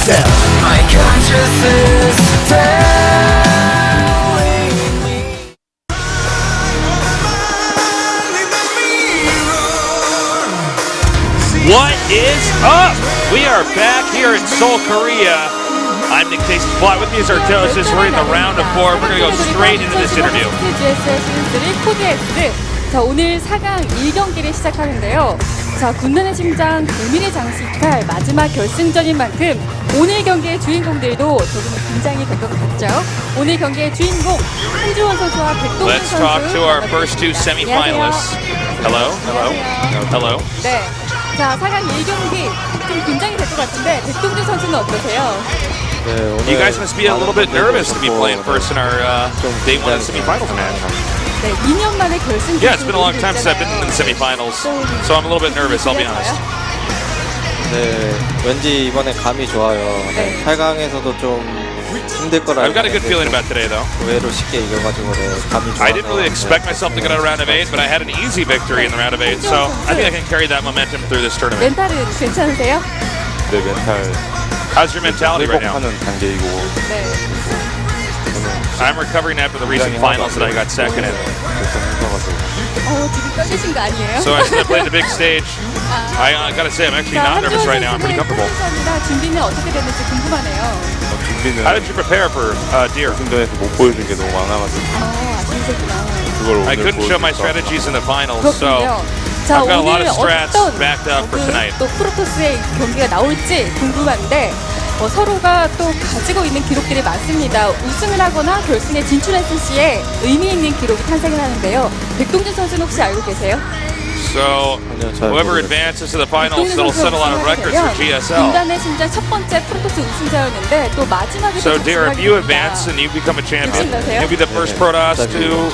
GSL. My conscience is telling me. What is up? We are back here in Seoul, Korea. I'm Nick Casey. With me is our Joseph. We're in the round of 4. We're going to go straight into this interview. GSL 시리즈 코드 S. 자, 오늘 4강 1경기를 시작하는데요. 자, 군단의 심장, 국민의 장식할 마지막 결승전인 만큼 오늘 경기의 주인공들도 조금 긴장이 될 것 같죠. 오늘 경기의 주인공 한지원 선수와 백동준 선수. Let's talk to our first two semi-finalists. Hello, hello, hello. 네, 자, 4강 1경기 좀 긴장이 될 것 같은데 백동준 선수는 어떠세요? You guys must be a little bit nervous to be playing first in our day one semi-finals match. 네, 2년 만에 결승. Yeah, it's been a long time since I've been in the semi-finals, so I'm a little bit nervous, I'll be honest. 네, 왠지 이번에 감이 좋아요. 네, 8강에서도 좀 힘들 거라. I've got a good feeling about today, though. 의외로 쉽게 이겨가지고 감이 좋아서. I didn't really expect myself to get out of round of 8, but I had an easy victory in the round of 8, so I think I can carry that momentum through this tournament. 멘탈은 괜찮으세요? 네, 멘탈. How's your mentality right now? 회복하는 단계이고. 네. I'm recovering after the recent finals that I got second in. 지금 떨리신 거 아니에요? So as I played the big stage, I gotta say I'm actually not nervous right now. I'm pretty comfortable. 준비는 어떻게 됐는지 궁금하네요. 준비는 How did you prepare for Deer? 결승전에서 못 보여준 게 너무 많아가지고 아쉬우셨구나. 그걸 I 오늘 couldn't show my 보여주니까. strategies in the finals, 그렇군요. so 자, I've got a lot 오늘 of strats 어떤 backed up for tonight. 또 프로토스의 경기가 나올지 궁금한데 서로가 또 가지고 있는 기록들이 많습니다. 우승을 하거나 결승에 진출했을 시에 의미 있는 기록이 탄생을 하는데요. 백동준 선수는 혹시 알고 계세요? So whoever advances to the finals, that'll set a lot of records for GSL. 군단의 심장 첫 번째 프로토스 우승자였는데 또 마지막에 So Deer, if you advance and you become a champion, you'll be the first Protoss to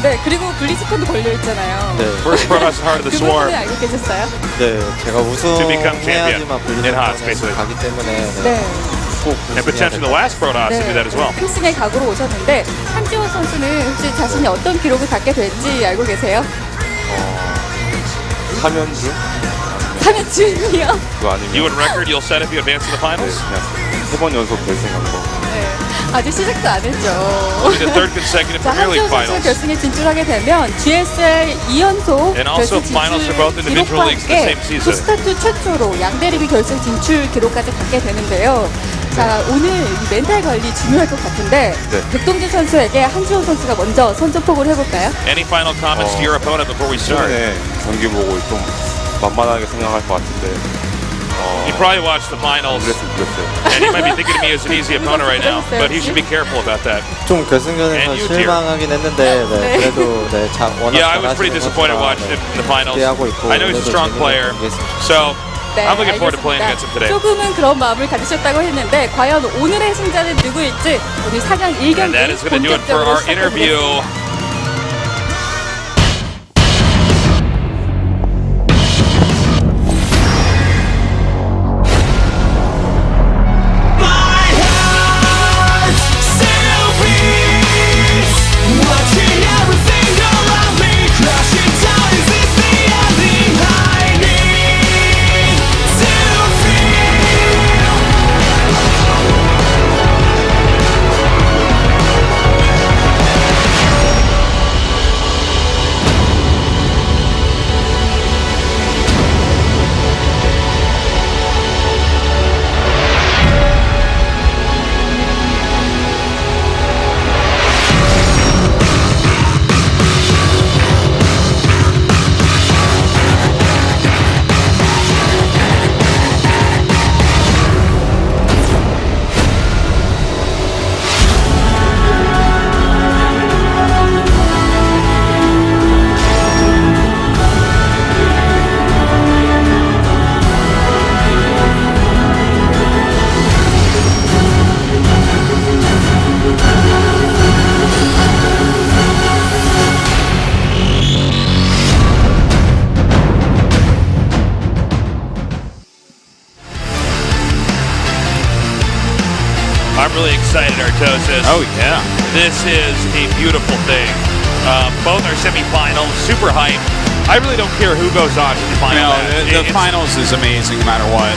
네, 그리고 블리즈컨도 걸려 있잖아요. 네. first Protoss Heart of the 그 Swarm. 부분을 알고 계셨어요? 네, 제가 To become champion 우승해야지만 in HOT6 블리즈컨에 basically. 가기 때문에 네. 꼭 And potentially the last Protoss to do that as well. 필승의 각오로 오셨는데 한지원 선수는 혹시 자신이 어떤 기록을 갖게 될지 알고 계세요? 3연승? 3연 주인이요? 그거 아니면 You would record you'll set if you advance to the finals? 그냥 3번 연속 결승한 거. 네, 아직 시작도 안 했죠. Only the third consecutive 자, Premier League 한지원 선수 finals. 결승에 진출하게 되면 GSL 2연속 And also 결승 finals 진출 for both individual 기록과 leagues in the 함께 same season. 스타트 최초로 양대 리그 결승 진출 기록까지 갖게 되는데요. 자, 오늘 이 멘탈 관리 중요할 것 같은데 네. 백동준 선수에게 한지원 선수가 먼저 선전포고를 해볼까요? Any final comments to your opponent before we start? 최근에 경기 보고 좀 만만하게 생각할 것 같은데 You probably watched the finals, 그랬으면 좋겠어요. and you might be thinking of me as an easy opponent right now, but he should be careful about that. 좀 결승전에서 And you, Deer. 실망하긴 했는데 네, 그래도 네, 워낙 Yeah, I was pretty 잘하시는 disappointed 선수라, watching him in the finals. 기대하고 있고 I know he's a 오늘도 strong 재밌는 player, 경기 했으면 좋겠습니다. so 네, I'm looking forward to playing against him today. 조금은 그런 마음을 가지셨다고 했는데 과연 오늘의 승자는 누구일지 우리 4강 1경기 And that is going to do it for 본격적으로 our interview. I'm really excited, Artosis. Oh, yeah. This is a beautiful thing. Both are semifinals, super hype. I really don't care who goes on to the final. The finals is amazing no matter what.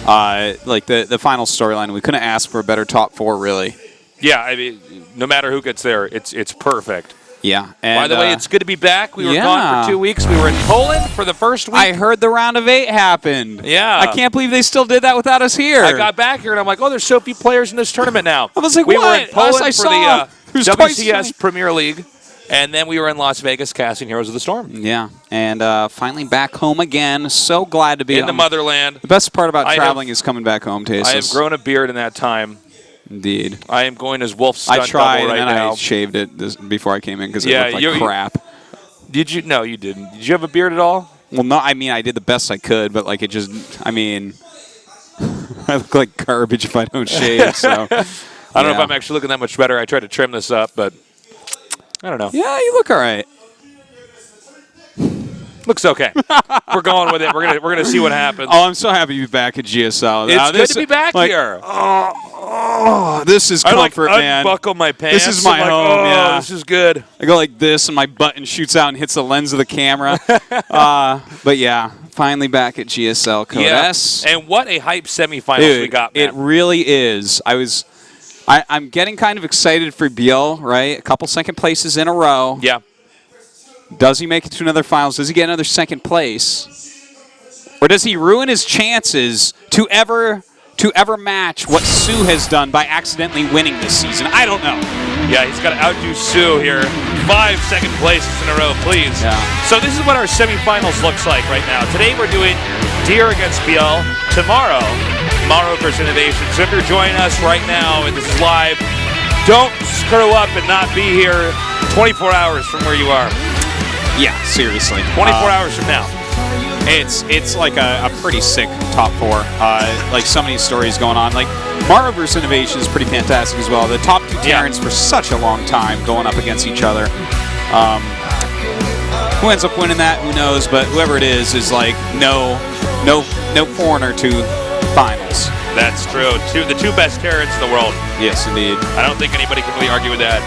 like the final storyline. We couldn't ask for a better top 4, really. Yeah, I mean, no matter who gets there, it's perfect. Yeah. And, by the way, it's good to be back. We were yeah. gone for 2 weeks. We were in Poland for the first week. I heard the round of 8 happened. Yeah. I can't believe they still did that without us here. I got back here and I'm like, oh, there's so few players in this tournament now. I was like, we what? were in Poland I for saw. the WCS Premier League, and then we were in Las Vegas casting Heroes of the Storm. Yeah, and finally back home again. So glad to be in the motherland. The best part about traveling is coming back home, Tasis. I have grown a beard in that time. Indeed. I am going as Wolf Stunt I tried, double right and now. I shaved it before I came in because it looked like crap. Did you? No, you didn't. Did you have a beard at all? Well, no. I mean, I did the best I could, but like it just. I mean, I look like garbage if I don't shave. So I don't know if I'm actually looking that much better. I tried to trim this up, but I don't know. Yeah, you look all right. Looks okay. We're going with it. We're gonna see what happens. Oh, I'm so happy to be back at GSL. It's good to be back here. Oh, this is comfort, man. Unbuckle my pants. This is my home. Yeah, this is good. I go like this, and my button shoots out and hits the lens of the camera. But yeah, finally back at GSL Code S. And what a hype semifinals we got, man. It really is. I'm getting kind of excited for ByuL, right? A couple second places in a row. Yeah. Does he make it to another finals? Does he get another second place? Or does he ruin his chances to ever match what Sue has done by accidentally winning this season? I don't know. Yeah, he's got to outdo Sue here. 5 second places in a row, please. Yeah. So this is what our semifinals looks like right now. Today we're doing Deer against ByuL. Tomorrow, Morrow versus Innovation. So if you're joining us right now and this is live, don't screw up and not be here 24 hours from where you are. Yeah, seriously. 24 hours from now. It's like a pretty sick top 4. Like so many stories going on. Like Morrow vs. Innovation is pretty fantastic as well. The top 2 Terrans for such a long time going up against each other. Who ends up winning that? Who knows? But whoever it is like no foreigner to finals. That's true. The two best Terrans in the world. Yes, indeed. I don't think anybody can really argue with that.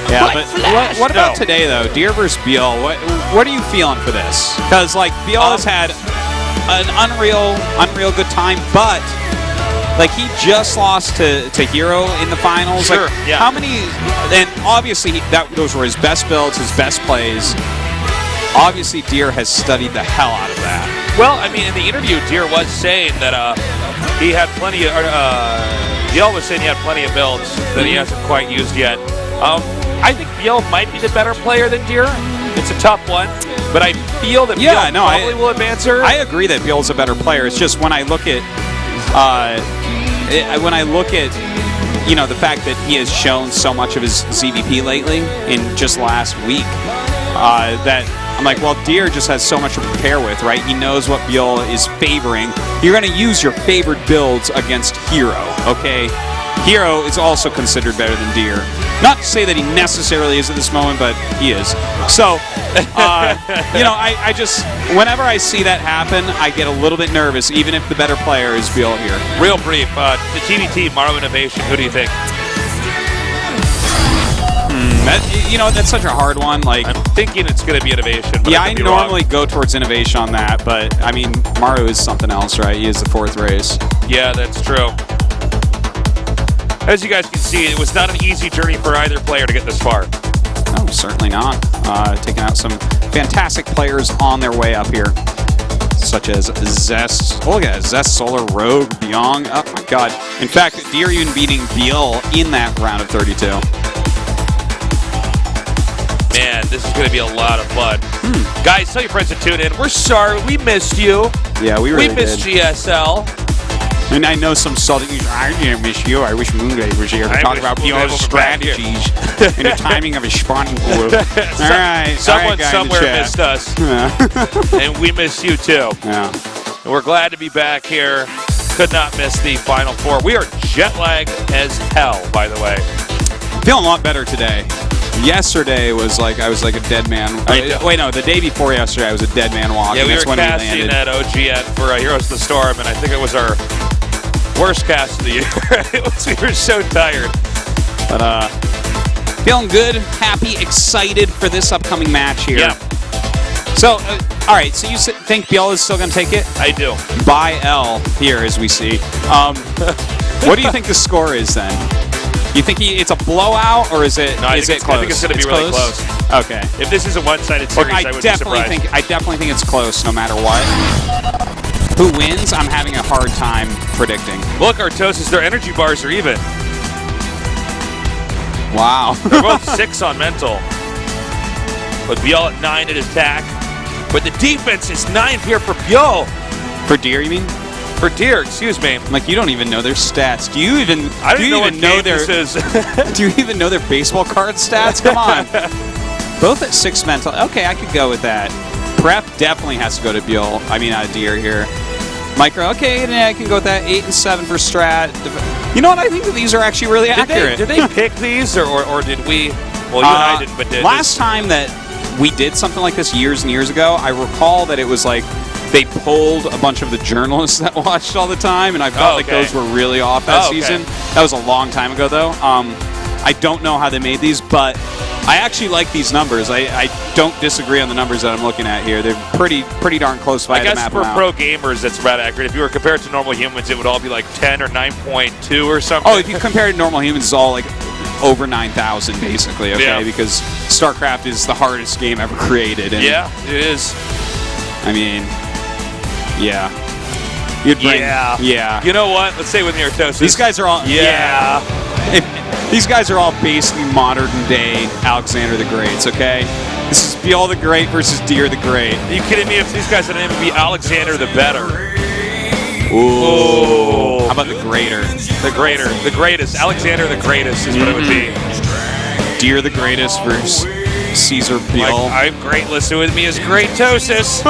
Yeah, but what about today, though? Deer versus ByuL, what are you feeling for this? Because, like, ByuL has had an unreal good time, but, like, he just lost to Hero in the finals. Sure, like, yeah. How many, and obviously those were his best builds, his best plays. Obviously, Deer has studied the hell out of that. Well, I mean, in the interview, Deer was saying that he had plenty of, ByuL was saying he had plenty of builds that he hasn't quite used yet. I think ByuL might be the better player than Deer. It's a tough one, but I feel that ByuL probably will advance her. I agree that ByuL's a better player. It's just when I look at, the fact that he has shown so much of his ZVP lately in just last week, that I'm like, well, Deer just has so much to prepare with, right? He knows what ByuL is favoring. You're going to use your favored builds against Hero, okay? Hero is also considered better than Deer. Not to say that he necessarily is at this moment, but he is. So, I just, whenever I see that happen, I get a little bit nervous, even if the better player is ByuL here. Real brief, the TVT, Morrow Innovation, who do you think? That's such a hard one. Like, I'm thinking it's going to be Innovation. But I normally go towards Innovation on that, but, I mean, Morrow is something else, right? He is the 4th race. Yeah, that's true. As you guys can see, it was not an easy journey for either player to get this far. No, certainly not. Taking out some fantastic players on their way up here, such as Zest. Oh, look at that. Zest, Solar, Rogue, Byung. Oh, my God. In fact, Deer even beating ByuL in that round of 32. Man, this is going to be a lot of fun. Guys, tell your friends to tune in. We're sorry. We missed you. Yeah, we really missed GSL. And I know some salty. I didn't miss you. I wish Moongrave was here to talk about ByuL's strategies and the timing of his spawning pool. Someone somewhere missed us. Yeah. And we miss you too. Yeah. And we're glad to be back here. Could not miss the Final Four. We are jet lagged as hell, by the way. Feeling a lot better today. Yesterday was like I was like a dead man. Wait, no, the day before yesterday I was a dead man walking. Yeah, we That's were when casting at OGN for Heroes of the Storm, and I think it was our worst cast of the year. We were so tired. But feeling good, happy, excited for this upcoming match here. Yeah. So, all right. So you think ByuL is still going to take it? I do. ByuL here, as we see. What do you think the score is then? You think it's a blowout, or is it? No, is it close? I think it's going to be really close. Okay. If this is a one-sided series, I would be surprised. I definitely think it's close, no matter what. Who wins? I'm having a hard time predicting. Look, Artosis, their energy bars are even. Wow. They're both 6 on mental. But ByuL at 9 at attack. But the defense is 9 here for ByuL. For Deer, you mean? For Deer, excuse me. Like, you don't even know their stats. Do you even? I don't do you know even what know their? this is. Do you even know their baseball card stats? Come on. Both at 6 mental. Okay, I could go with that. Prep definitely has to go to ByuL. I mean, Deer here. Micro, okay, yeah, I can go with that. 8 and 7 for Strat. You know what? I think that these are actually really accurate. Did they pick these, or did we? Well, you and I didn't, but did last time that we did something like this years and years ago, I recall that it was like they polled a bunch of the journalists that watched all the time, and I felt like those were really off that season. That was a long time ago, though. I don't know how they made these, but I actually like these numbers. I don't disagree on the numbers that I'm looking at here. They're pretty darn close. I guess for pro gamers, that's about accurate. If you were compared to normal humans, it would all be like 10 or 9.2 or something. Oh, if you compare it to normal humans, it's all like over 9,000 basically. Okay, Yeah. because StarCraft is the hardest game ever created. And Yeah, it is. I mean, yeah. You'd bring, yeah. You know what? Let's say with me, Artosis. These guys are all these guys are all basically modern day Alexander the Greats, okay? This is ByuL the Great versus Deer the Great. Are you kidding me? If these guys had named be Alexander the Better. Ooh. How about the Greater? The Greater. The Greatest. Alexander the Greatest is what it would be. Deer the Greatest versus Caesar ByuL. I'm great. Listen with me is Greatosis.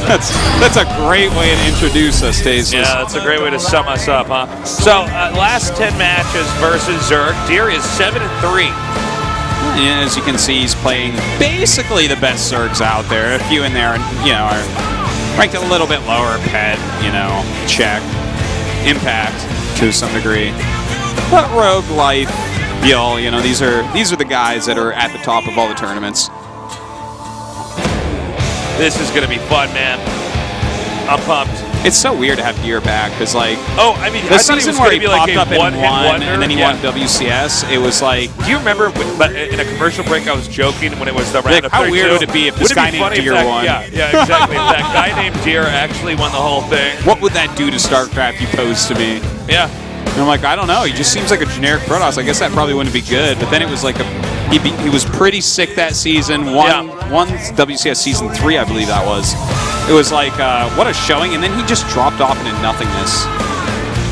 That's a great way to introduce us, Stasis. Yeah, that's a great way to sum us up, huh? So, last 10 matches versus Zerg. Deer is 7-3. And as you can see, he's playing basically the best Zergs out there. A few in there, you know, are ranked a little bit lower. Pet, you know, Check, Impact to some degree. But Rogue, Life, ByuL, you know, these are the guys that are at the top of all the tournaments. This is going to be fun, man. I'm pumped. It's so weird to have Deer back because, like, I mean, the I thought he season was where going to he be like popped up a and one-hit won, wonder. and then he won WCS. It was like, do you remember? But in a commercial break, I was joking when it was the round like, of how 32. weird would it be if this guy named Deer won? Yeah, exactly. If that guy named Deer actually won the whole thing. What would that do to StarCraft? You posed to me. Yeah. And I'm like, I don't know. He just seems like a generic Protoss. I guess that probably wouldn't be good. But then it was like he was pretty sick that season. Won WCS season 3, I believe that was. It was like what a showing, and then he just dropped off into nothingness.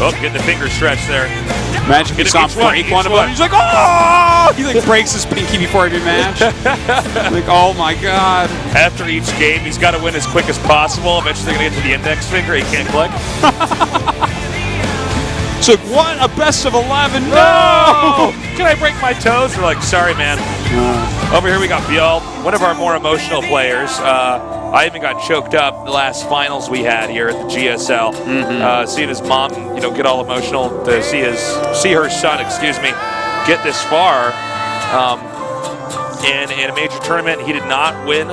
Oh, getting the finger stretch there. Imagine if he saw him break one of them. He's like, oh! He like breaks his pinky before every match. Like, oh my god. After each game, he's got to win as quick as possible. Eventually, they're going to get to the index finger. He can't click. It's like, what? A best of 11? No! Can I break my toes? We're like, sorry, man. Over here we got ByuL, one of our more emotional players. I even got choked up the last finals we had here at the GSL. Seeing his mom, you know, get all emotional to see her son, get this far. In a major tournament, he did not win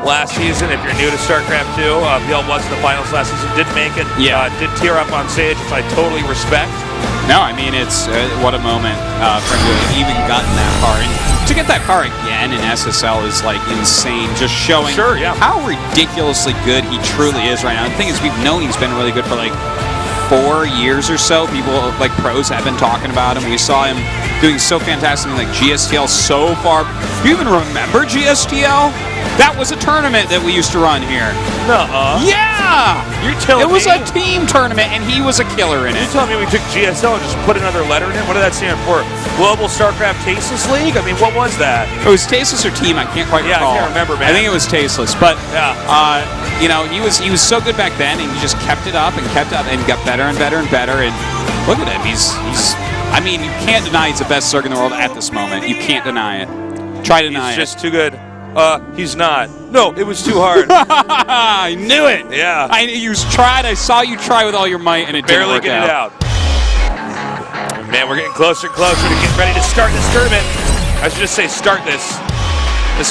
last season. If you're new to StarCraft II, ByuL was in the finals last season, didn't make it. Did tear up on stage, which I totally respect. No, I mean, it's what a moment for him to have even gotten that far. And to get that far again in SSL is like insane, just showing how ridiculously good he truly is right now. The thing is, we've known he's been really good for like 4 years or so. People like pros have been talking about him. We saw him doing so fantastic in like GSTL so far. Do you even remember GSTL? That was a tournament that we used to run here. Yeah! You're telling me? It was a team tournament, and he was a killer in it. You're telling me we took GSL and just put another letter in it? What did that stand for? Global StarCraft Tasteless League? I mean, what was that? It was Tasteless or Team. I can't quite recall. I can't remember, man. I think it was Tasteless. But, you know, he was so good back then, and he just kept it up and got better and better and better. And look at him. He's I mean, you can't deny he's the best Zerg in the world at this moment. You can't deny it. Try to deny it. He's just too good. He's not. No, it was too hard. I knew it. Yeah. You tried. I saw you try with all your might, and it didn't work Barely get out. it out. Man, we're getting closer and closer to getting ready to start this tournament. I should just say start this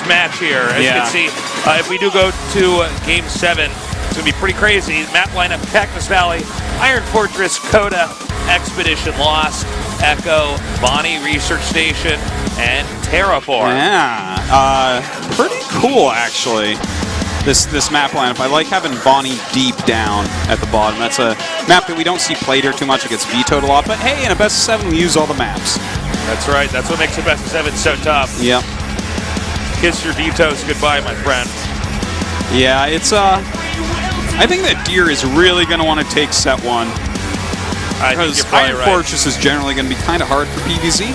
match here. As you can see, If we do go to Game 7, it's going to be pretty crazy. Map lineup, Cactus Valley, Iron Fortress, Coda, Expedition Lost, Echo, Bonnie Research Station, and Terraform. Yeah, pretty cool actually. This map lineup. I like having Bonnie deep down at the bottom. That's a map that we don't see played here too much. It gets vetoed a lot, but hey, in a best of 7, we use all the maps. That's right. That's what makes a best of 7 so tough. Yep. Kiss your vetoes goodbye, my friend. Yeah, it's I think that Deer is really going to want to take set 1. Because Iron Fortress is generally going to be kind of hard for PvZ.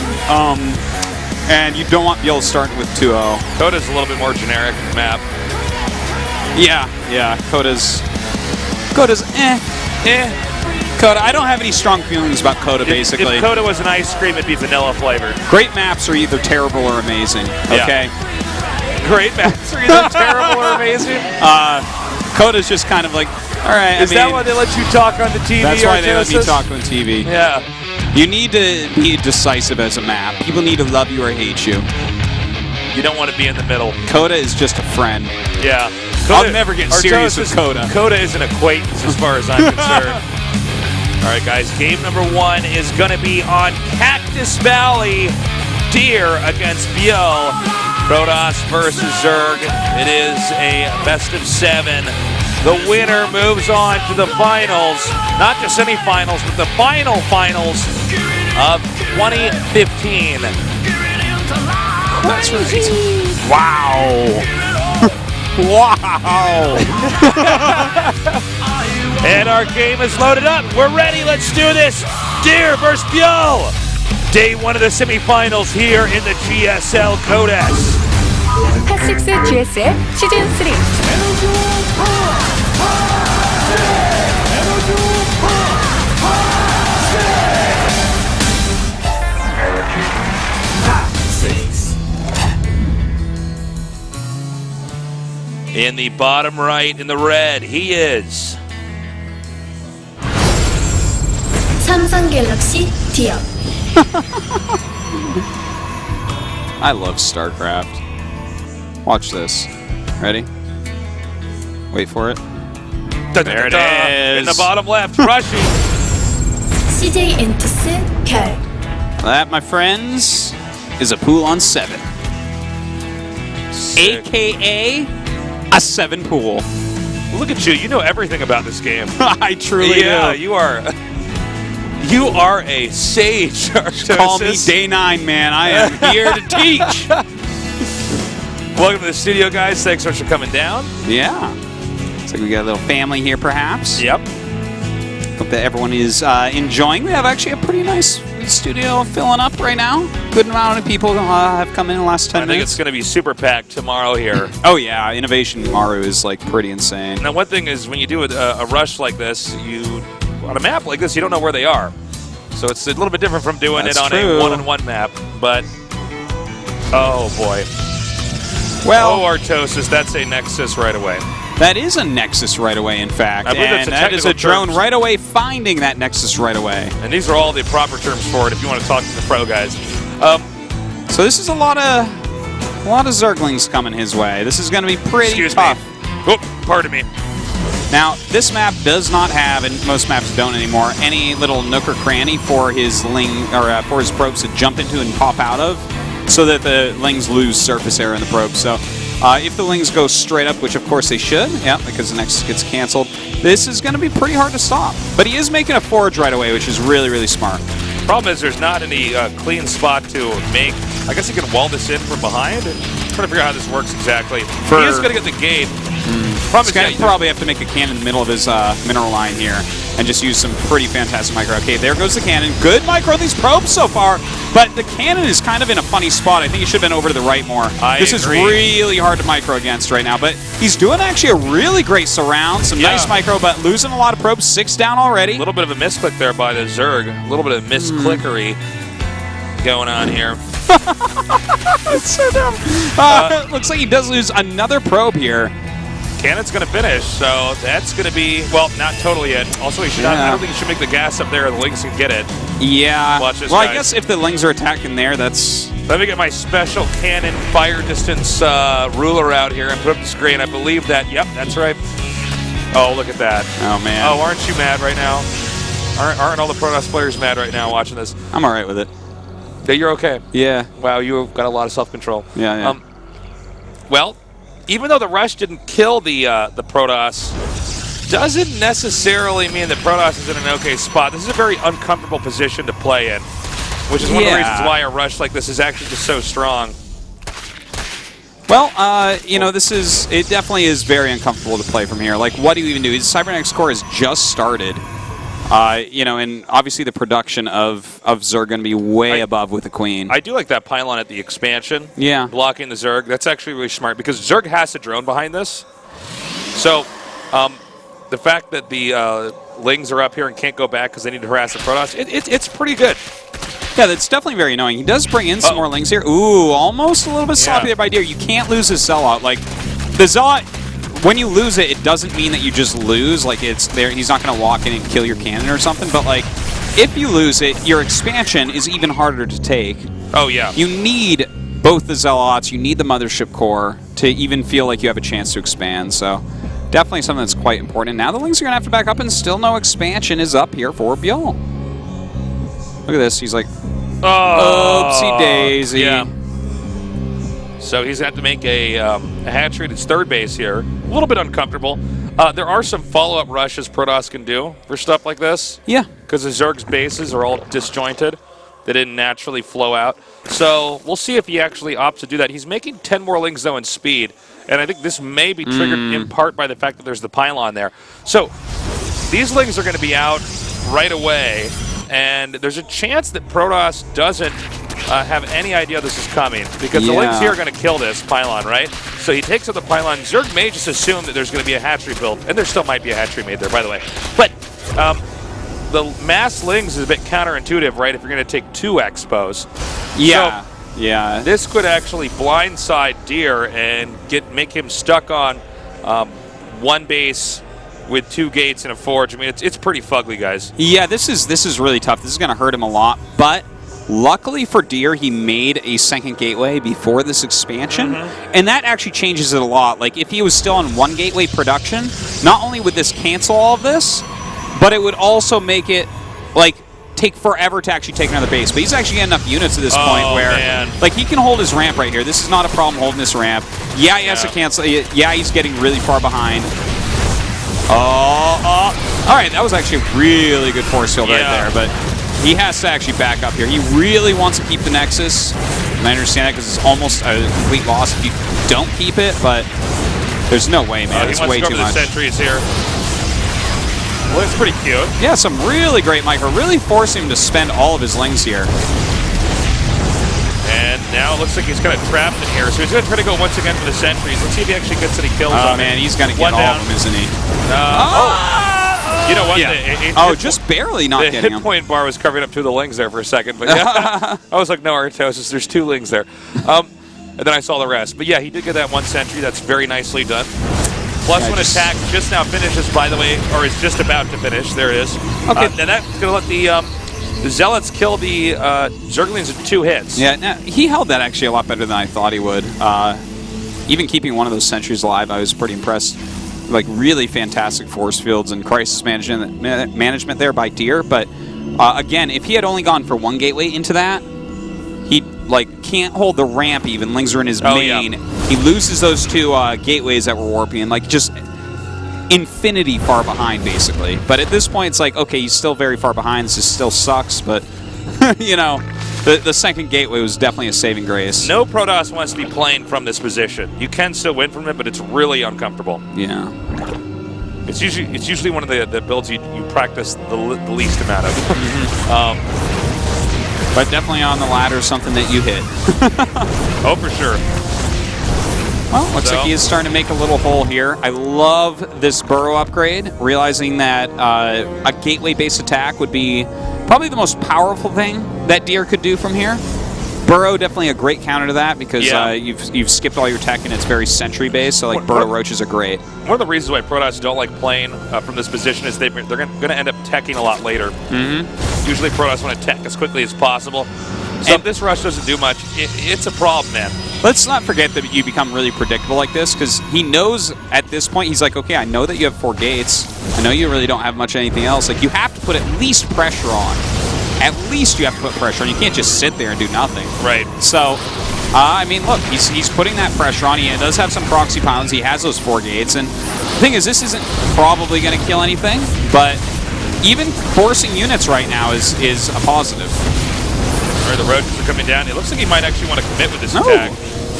And you don't want ByuL starting with 2-0. Coda's a little bit more generic map. Yeah. Coda's Coda, I don't have any strong feelings about Coda, basically. If Coda was an ice cream, it'd be vanilla flavored. Great maps are either terrible or amazing, okay? Yeah. Great maps are either terrible or amazing? Coda's just kind of like, all right, Is that why they let you talk on the TV? That's why they let me talk on TV. Yeah. You need to be decisive as a map. People need to love you or hate you. You don't want to be in the middle. Coda is just a friend. Yeah. I'll never get serious with Coda. Coda is an acquaintance as far as I'm concerned. All right, guys, game number 1 is going to be on Cactus Valley. Deer against ByuL. Protoss versus Zerg. It is a best of 7. The winner moves on to the finals. Not the semifinals, but the finals of 2015. That's right. Wow. Wow. And our game is loaded up. We're ready. Let's do this. Deer versus ByuL. Day 1 of the semifinals here in the GSL Code S. HOT6 GSL 시즌 3. In the bottom right, in the red, he is 삼성 갤럭시 디어. I love StarCraft. Watch this. Ready? Wait for it. there it is. In the bottom left, rushing. CJ 엔투스 별. That, my friends, is a pool on 7. Sick. AKA a 7 pool. Look at you. You know everything about this game. I truly do. You are a sage. Call me Day 9, man. I am here to teach. Welcome to the studio, guys. Thanks so much for coming down. Yeah. Looks like we got a little family here, perhaps. Yep. Hope that everyone is enjoying. We have actually a pretty nice studio filling up right now. Good amount of people have come in the last 10 minutes. I think it's going to be super packed tomorrow here. Oh, yeah. Innovation Maru is like pretty insane. Now, one thing is when you do a rush like this, on a map like this, you don't know where they are. So it's a little bit different from doing That's it on true. a one-on-one map. But, oh boy. Well, Artosis, that's a Nexus right away. that is a Nexus right away, in fact. I believe that's And a that is a technical drone term. right away finding that Nexus right away. And these are all the proper terms for it if you want to talk to the pro guys. So this is a lot of Zerglings coming his way. This is going to be pretty tough. Oh, pardon me. Now, this map does not have, and most maps don't anymore, any little nook or cranny for his for his probes to jump into and pop out of, so that the Lings lose surface area in the probe. So, if the Lings go straight up, which of course they should, yeah, because the Nexus gets canceled, this is going to be pretty hard to stop. But he is making a forge right away, which is really, really smart. Problem is there's not any clean spot to make. I guess he can wall this in from behind. I'm trying to figure out how this works exactly. He is going to get the gate. He's going to probably have to make a cannon in the middle of his mineral line here and just use some pretty fantastic micro. Okay, there goes the cannon. Good micro these probes so far, but the cannon is kind of in a funny spot. I think he should have been over to the right more. This is really hard to micro against right now, but he's doing actually a really great surround. Some nice micro, but losing a lot of probes. 6 down already. A little bit of a misclick there by the Zerg. A little bit of misclickery going on here. That's so dumb. Looks like he does lose another probe here. Cannon's going to finish, so that's going to be, well, not totally yet. Also, he should not, I don't think he should make the gas up there, or the Lings can get it. Yeah. Watch this, well, guys. I guess if the Lings are attacking there, that's Let me get my special Canon fire distance ruler out here and put up the screen. I believe that. Yep, that's right. Oh, look at that. Oh, man. Oh, aren't you mad right now? Aren't all the Protoss players mad right now watching this? I'm all right with it. Yeah, you're okay. Yeah. Wow, you've got a lot of self-control. Yeah. Well, even though the rush didn't kill the Protoss, doesn't necessarily mean that Protoss is in an okay spot. This is a very uncomfortable position to play in, which is one of the reasons why a rush like this is actually just so strong. Well, you know, it definitely is very uncomfortable to play from here. Like, what do you even do? His Cybernetic core has just started. You know, and obviously the production of Zerg going to be way above with the Queen. I do like that pylon at the expansion. Yeah. Blocking the Zerg. That's actually really smart because Zerg has a drone behind this. So, the fact that the Lings are up here and can't go back because they need to harass the Protoss, it's pretty good. Yeah, that's definitely very annoying. He does bring in some more Lings here. Ooh, almost a little bit sloppy there by Deer. You can't lose his Zealot. Like, the Zealot, when you lose it, it doesn't mean that you just lose. Like, it's there. He's not going to walk in and kill your cannon or something. But, like, if you lose it, your expansion is even harder to take. Oh, yeah. You need both the Zealots, you need the Mothership Core to even feel like you have a chance to expand. So, definitely something that's quite important. Now the Lings are going to have to back up, and still no expansion is up here for ByuL. Look at this. He's like, oopsie daisy. Yeah. So he's going to have to make a hatchery at his third base here. A little bit uncomfortable. There are some follow-up rushes Protoss can do for stuff like this. Yeah. Because the Zerg's bases are all disjointed. They didn't naturally flow out. So we'll see if he actually opts to do that. He's making 10 more Lings, though, in speed. And I think this may be triggered in part by the fact that there's the pylon there. So these Lings are going to be out right away. And there's a chance that Protoss doesn't have any idea this is coming because the Lings here are going to kill this pylon, right? So he takes out the pylon. Zerg may just assume that there's going to be a hatchery built, and there still might be a hatchery made there, by the way. But the mass Lings is a bit counterintuitive, right, if you're going to take 2 expos. Yeah. So yeah. this could actually blindside Deer and make him stuck on one base with 2 gates and a forge. I mean, it's pretty fugly, guys. Yeah, this is really tough. This is going to hurt him a lot, but luckily for Deer, he made a second gateway before this expansion, and that actually changes it a lot. Like, if he was still on 1 gateway production, not only would this cancel all of this, but it would also make it, like, take forever to actually take another base. But he's actually getting enough units at this point where, like, he can hold his ramp right here. This is not a problem holding this ramp. Yeah, he has to cancel. Yeah, he's getting really far behind. All right, that was actually a really good force field right there, but he has to actually back up here. He really wants to keep the Nexus, and I understand that because it's almost a complete loss if you don't keep it, but there's no way, man. It's way too much. The sentries here. Well, it's pretty cute. Yeah, some really great micro. Really forcing him to spend all of his Lings here. And now it looks like he's kind of trapped in here, so he's going to try to go once again for the sentries. Let's see if he actually gets any kills on man, he's going to get all of them, isn't he? You know what? Yeah. Just barely not getting him. The hit point bar was covering up 2 of the Lings there for a second, but yeah, I was like, no, Artosis, there's 2 Lings there. And then I saw the rest. But yeah, he did get that 1 sentry. That's very nicely done. +1 attack just now finishes, by the way, or is just about to finish. There it is. Okay. And that's going to let the Zealots kill the Zerglings in 2 hits. Yeah, no, he held that actually a lot better than I thought he would. Even keeping one of those sentries alive, I was pretty impressed. Like, really fantastic force fields and crisis management there by Deer. But again, if he had only gone for 1 gateway into that, he can't hold the ramp even. Lings are in his main. Yeah. He loses those 2 gateways that were warping, and like just infinity far behind basically. But at this point, it's like, okay, he's still very far behind. This still sucks, but you know, the second gateway was definitely a saving grace. No Protoss wants to be playing from this position. You can still win from it, but it's really uncomfortable. Yeah. It's usually one of the builds you practice the least amount of. But definitely on the ladder, something that you hit. Oh, for sure. Well, looks like he is starting to make a little hole here. I love this burrow upgrade, realizing that a gateway-based attack would be probably the most powerful thing that Deer could do from here. Burrow definitely a great counter to that because you've skipped all your tech and it's very sentry based. So like Burrow Roaches are great. One of the reasons why Protoss don't like playing from this position is they're going to end up teching a lot later. Usually Protoss want to tech as quickly as possible. So if this rush doesn't do much, it's a problem, man. Let's not forget that you become really predictable like this, because he knows at this point, he's like, okay, I know that you have 4 gates. I know you really don't have much anything else. Like, you have to put at least pressure on. At least you have to put pressure on. You can't just sit there and do nothing. Right. So, I mean, look, he's putting that pressure on. He does have some proxy pounds. He has those 4 gates. And the thing is, this isn't probably going to kill anything, but even forcing units right now is a positive. All right, the roaches are coming down. It looks like he might actually want to commit with this attack.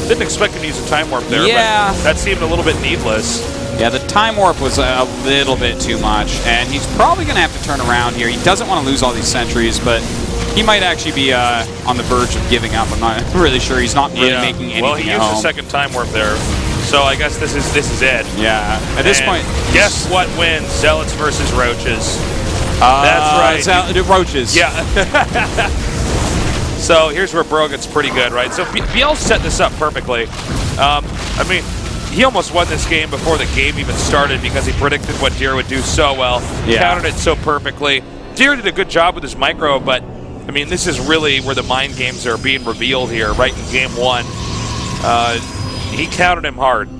Didn't expect him to use a time warp there, but that seemed a little bit needless. Yeah, the time warp was a little bit too much, and he's probably going to have to turn around here. He doesn't want to lose all these sentries, but he might actually be on the verge of giving up. I'm not really sure. He's not really making anything Well, he used the second time warp there, so I guess this is it. Yeah, at this point. Guess what wins? Zealots versus Roaches. That's right. Roaches. Yeah. So here's where Bro gets pretty good, right? So ByuL set this up perfectly. I mean, he almost won this game before the game even started because he predicted what Deer would do so well. Countered it so perfectly. Deer did a good job with his micro, but I mean, this is really where the mind games are being revealed here, right in game 1. He countered him hard.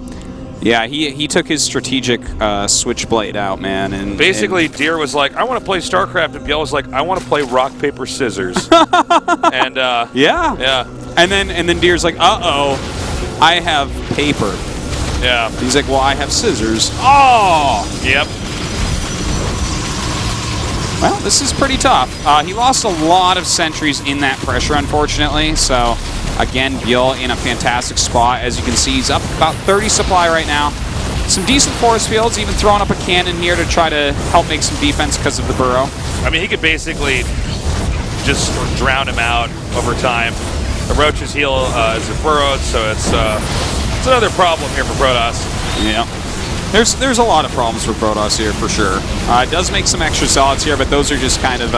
Yeah, he took his strategic switchblade out, man, and basically Deer was like, "I want to play StarCraft," and ByuL was like, "I want to play rock paper scissors." And yeah, and then Deer's like, "Uh-oh, I have paper." Yeah, he's like, "Well, I have scissors." Oh, yep. Well, this is pretty tough. He lost a lot of sentries in that pressure, unfortunately. So, again, ByuL in a fantastic spot. As you can see, he's up about 30 supply right now. Some decent force fields, even throwing up a cannon here to try to help make some defense because of the burrow. I mean, he could basically just drown him out over time. The Roaches heal as it burrowed, so it's another problem here for Protoss. Yeah. There's a lot of problems for Protoss here, for sure. It does make some extra solids here, but those are just kind of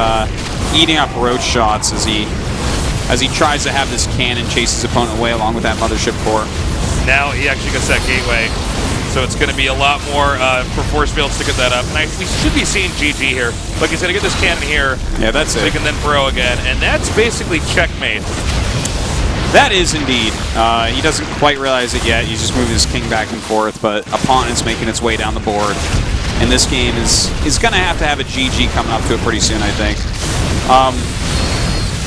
eating up roach shots as he tries to have this cannon chase his opponent away along with that mothership core. Now he actually gets that gateway, so it's going to be a lot more for force fields to get that up. And we should be seeing GG here. Look, he's going to get this cannon here. Yeah, that's so it. He can then burrow again, and that's basically checkmate. That is indeed. He doesn't quite realize it yet. He's just moving his king back and forth, but opponent's making its way down the board. And this game is going to have a GG coming up to it pretty soon, I think.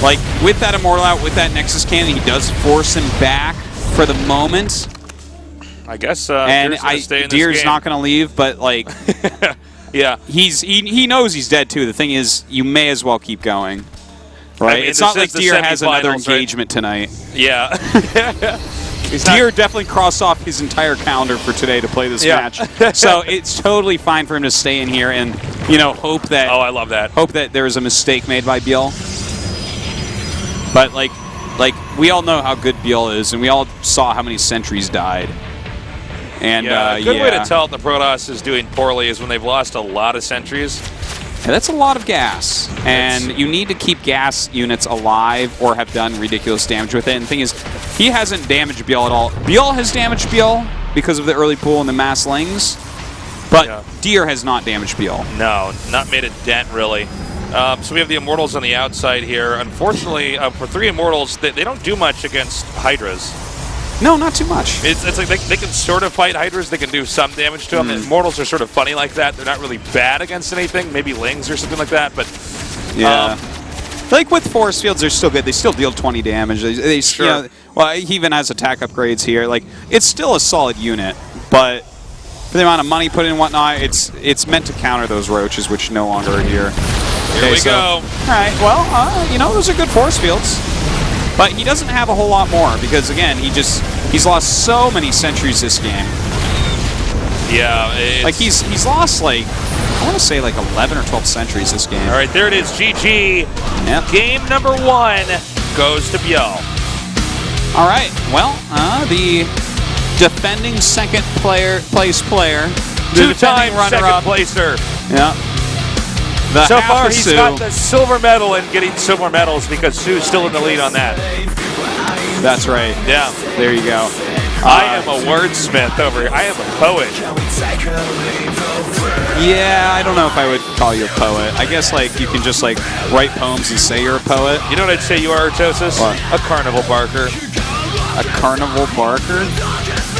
Like, with that Immortal out, with that Nexus cannon, he does force him back for the moment. I guess and Deer's not going to leave, but, like, yeah, he knows he's dead, too. The thing is, you may as well keep going. Right? I mean, it's not like Deer has another engagement tonight. Yeah. Deer definitely crossed off his entire calendar for today to play this match. So it's totally fine for him to stay in here and, hope that... Oh, I love that. Hope that there was a mistake made by ByuL. But, like we all know how good ByuL is, and we all saw how many sentries died. And, a good way to tell the Protoss is doing poorly is when they've lost a lot of sentries. Yeah, that's a lot of gas, and you need to keep gas units alive or have done ridiculous damage with it. And the thing is, he hasn't damaged ByuL at all. ByuL has damaged ByuL because of the early pool and the mass lings, but Deer has not damaged ByuL. No, not made a dent, really. So we have the Immortals on the outside here. Unfortunately, for 3 Immortals, they don't do much against Hydras. No, not too much. It's like they can sort of fight Hydras. They can do some damage to them. The Immortals are sort of funny like that. They're not really bad against anything. Maybe Lings or something like that. But yeah, like with force fields, they're still good. They still deal 20 damage. They sure. Well, he even has attack upgrades here. Like, it's still a solid unit, but for the amount of money put in and whatnot, it's meant to counter those roaches, which no longer are here. Here we go. All right. Well, those are good force fields. But he doesn't have a whole lot more because, again, he's lost so many sentries this game. Yeah. Like, he's lost, like, I want to say, like, 11 or 12 sentries this game. All right, there it is. GG. Yep. Game number 1 goes to ByuL. All right. Well, the defending second place player. Two-time runner-up. second placer. Yeah. So far, he's got the silver medal and getting silver medals because Sue's still in the lead on that. That's right. Yeah. There you go. I am a wordsmith over here. I am a poet. Yeah, I don't know if I would call you a poet. I guess like you can just like write poems and say you're a poet. You know what I'd say you are, Artosis? What? A carnival barker. A carnival barker?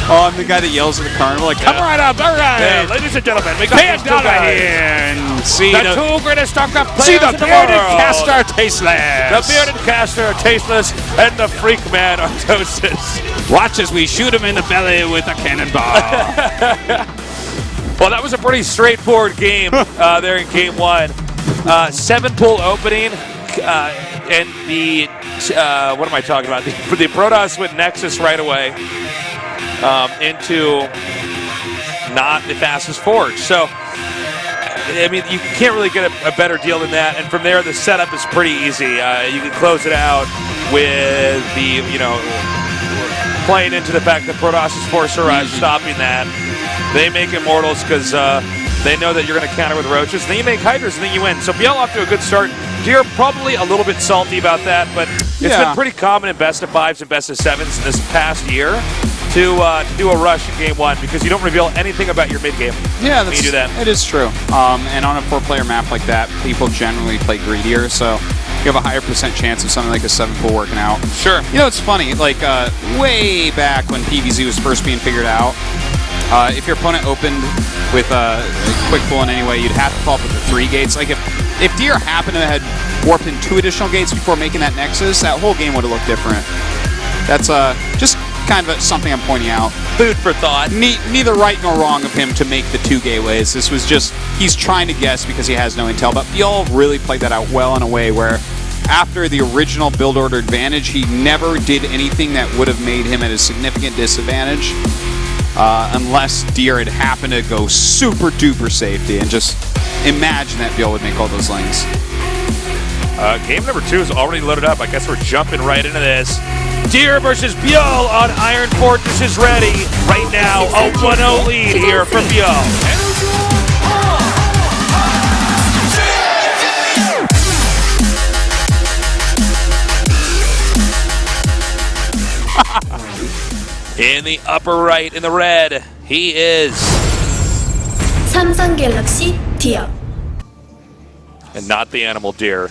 Oh, I'm the guy that yells at the carnival like, come right up, all right. Yeah, ladies and gentlemen, we got Pay these two $1 guys. here and see The the, two greatest StarCraft players see the in the bearded world. caster tasteless. The bearded caster, tasteless, and the freak man, Artosis. Watch as we shoot him in the belly with a cannonball. Well, that was a pretty straightforward game there in Game 1. 7-pool opening, and the, what am I talking about? The Protoss went Nexus right away into not the fastest forge. So, I mean, you can't really get a better deal than that. And from there, the setup is pretty easy. You can close it out with the, playing into the fact that Protoss is forced to rise, stopping that. They make Immortals because they know that you're going to counter with Roaches. Then you make Hydras, and then you win. So ByuL off to a good start. Deer probably a little bit salty about that, but it's been pretty common in best of 5s and best of 7s in this past year to do a rush in Game 1 because you don't reveal anything about your mid game. Yeah, when you do that. It is true. And on a 4-player map like that, people generally play greedier, so you have a higher % chance of something like a 7-pool working out. Sure. You know, it's funny, like way back when PvZ was first being figured out, if your opponent opened with a quick pull in any way, you'd have to follow up with the 3 gates. Like if Deer happened to have warped in 2 additional gates before making that Nexus, that whole game would have looked different. That's just kind of something I'm pointing out. Food for thought. Neither right nor wrong of him to make the 2 gateways. This was just, he's trying to guess because he has no intel. But ByuL really played that out well in a way where after the original build order advantage, he never did anything that would have made him at a significant disadvantage. Unless Deer had happened to go super duper safety, and just imagine that ByuL would make all those lanes. Game number 2 is already loaded up. I guess we're jumping right into this. Deer versus ByuL on Iron Fortress is ready. Right now, a 1-0 lead here for ByuL. In the upper right, in the red, he is. 삼성 갤럭시 디어. And not the animal deer.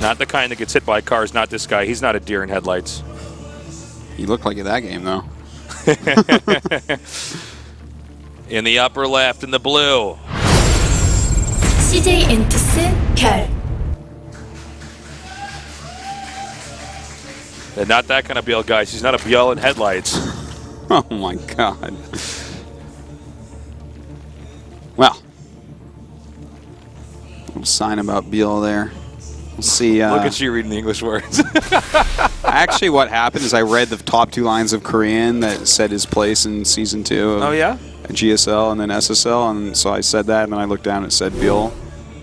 Not the kind that gets hit by cars, not this guy. He's not a deer in headlights. He looked like it that game, though. In the upper left, in the blue. CJ 엔투스 별. And not that kind of ByuL, guys. He's not a ByuL in headlights. Oh my god. Well. Little sign about ByuL there. We'll see. Look at you reading the English words. Actually, what happened is I read the top 2 lines of Korean that said his place in Season 2 of Oh, yeah? GSL and then SSL, and so I said that, and then I looked down and it said ByuL.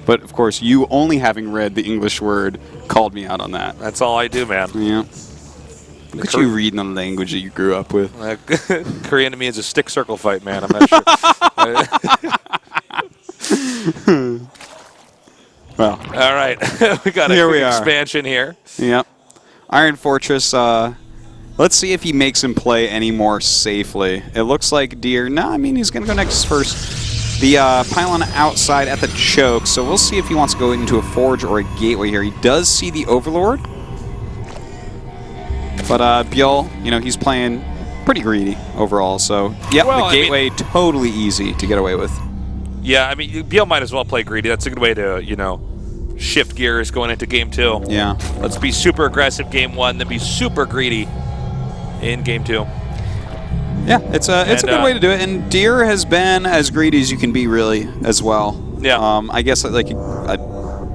But, of course, you only having read the English word called me out on that. That's all I do, man. Yeah. Look at you reading the language that you grew up with. Korean to me is a stick circle fight, man. I'm not sure. Well, all right. We got a quick expansion here. Yep. Iron Fortress, let's see if he makes him play any more safely. It looks like Deer, no, I mean, he's going to go Nexus first. The pylon outside at the choke, so we'll see if he wants to go into a forge or a gateway here. He does see the Overlord. But ByuL, he's playing pretty greedy overall. So, yeah, well, the gateway totally easy to get away with. Yeah, I mean, ByuL might as well play greedy. That's a good way to, shift gears going into Game 2. Yeah. Let's be super aggressive Game 1, then be super greedy in Game 2. Yeah, it's a good way to do it. And Deer has been as greedy as you can be, really, as well. Yeah. I guess like a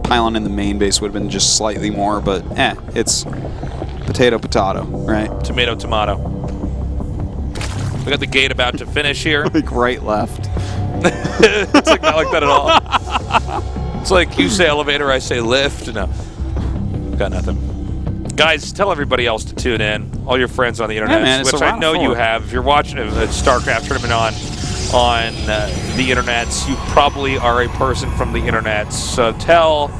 pylon in the main base would have been just slightly more, but it's potato, potato, right? Tomato, tomato. We got the gate about to finish here. Like right, left. It's like not like that at all. It's like you say elevator, I say lift. No, got nothing. Guys, tell everybody else to tune in. All your friends on the internet, man, which I know you have. If you're watching a StarCraft tournament on the internet, you probably are a person from the internet. So tell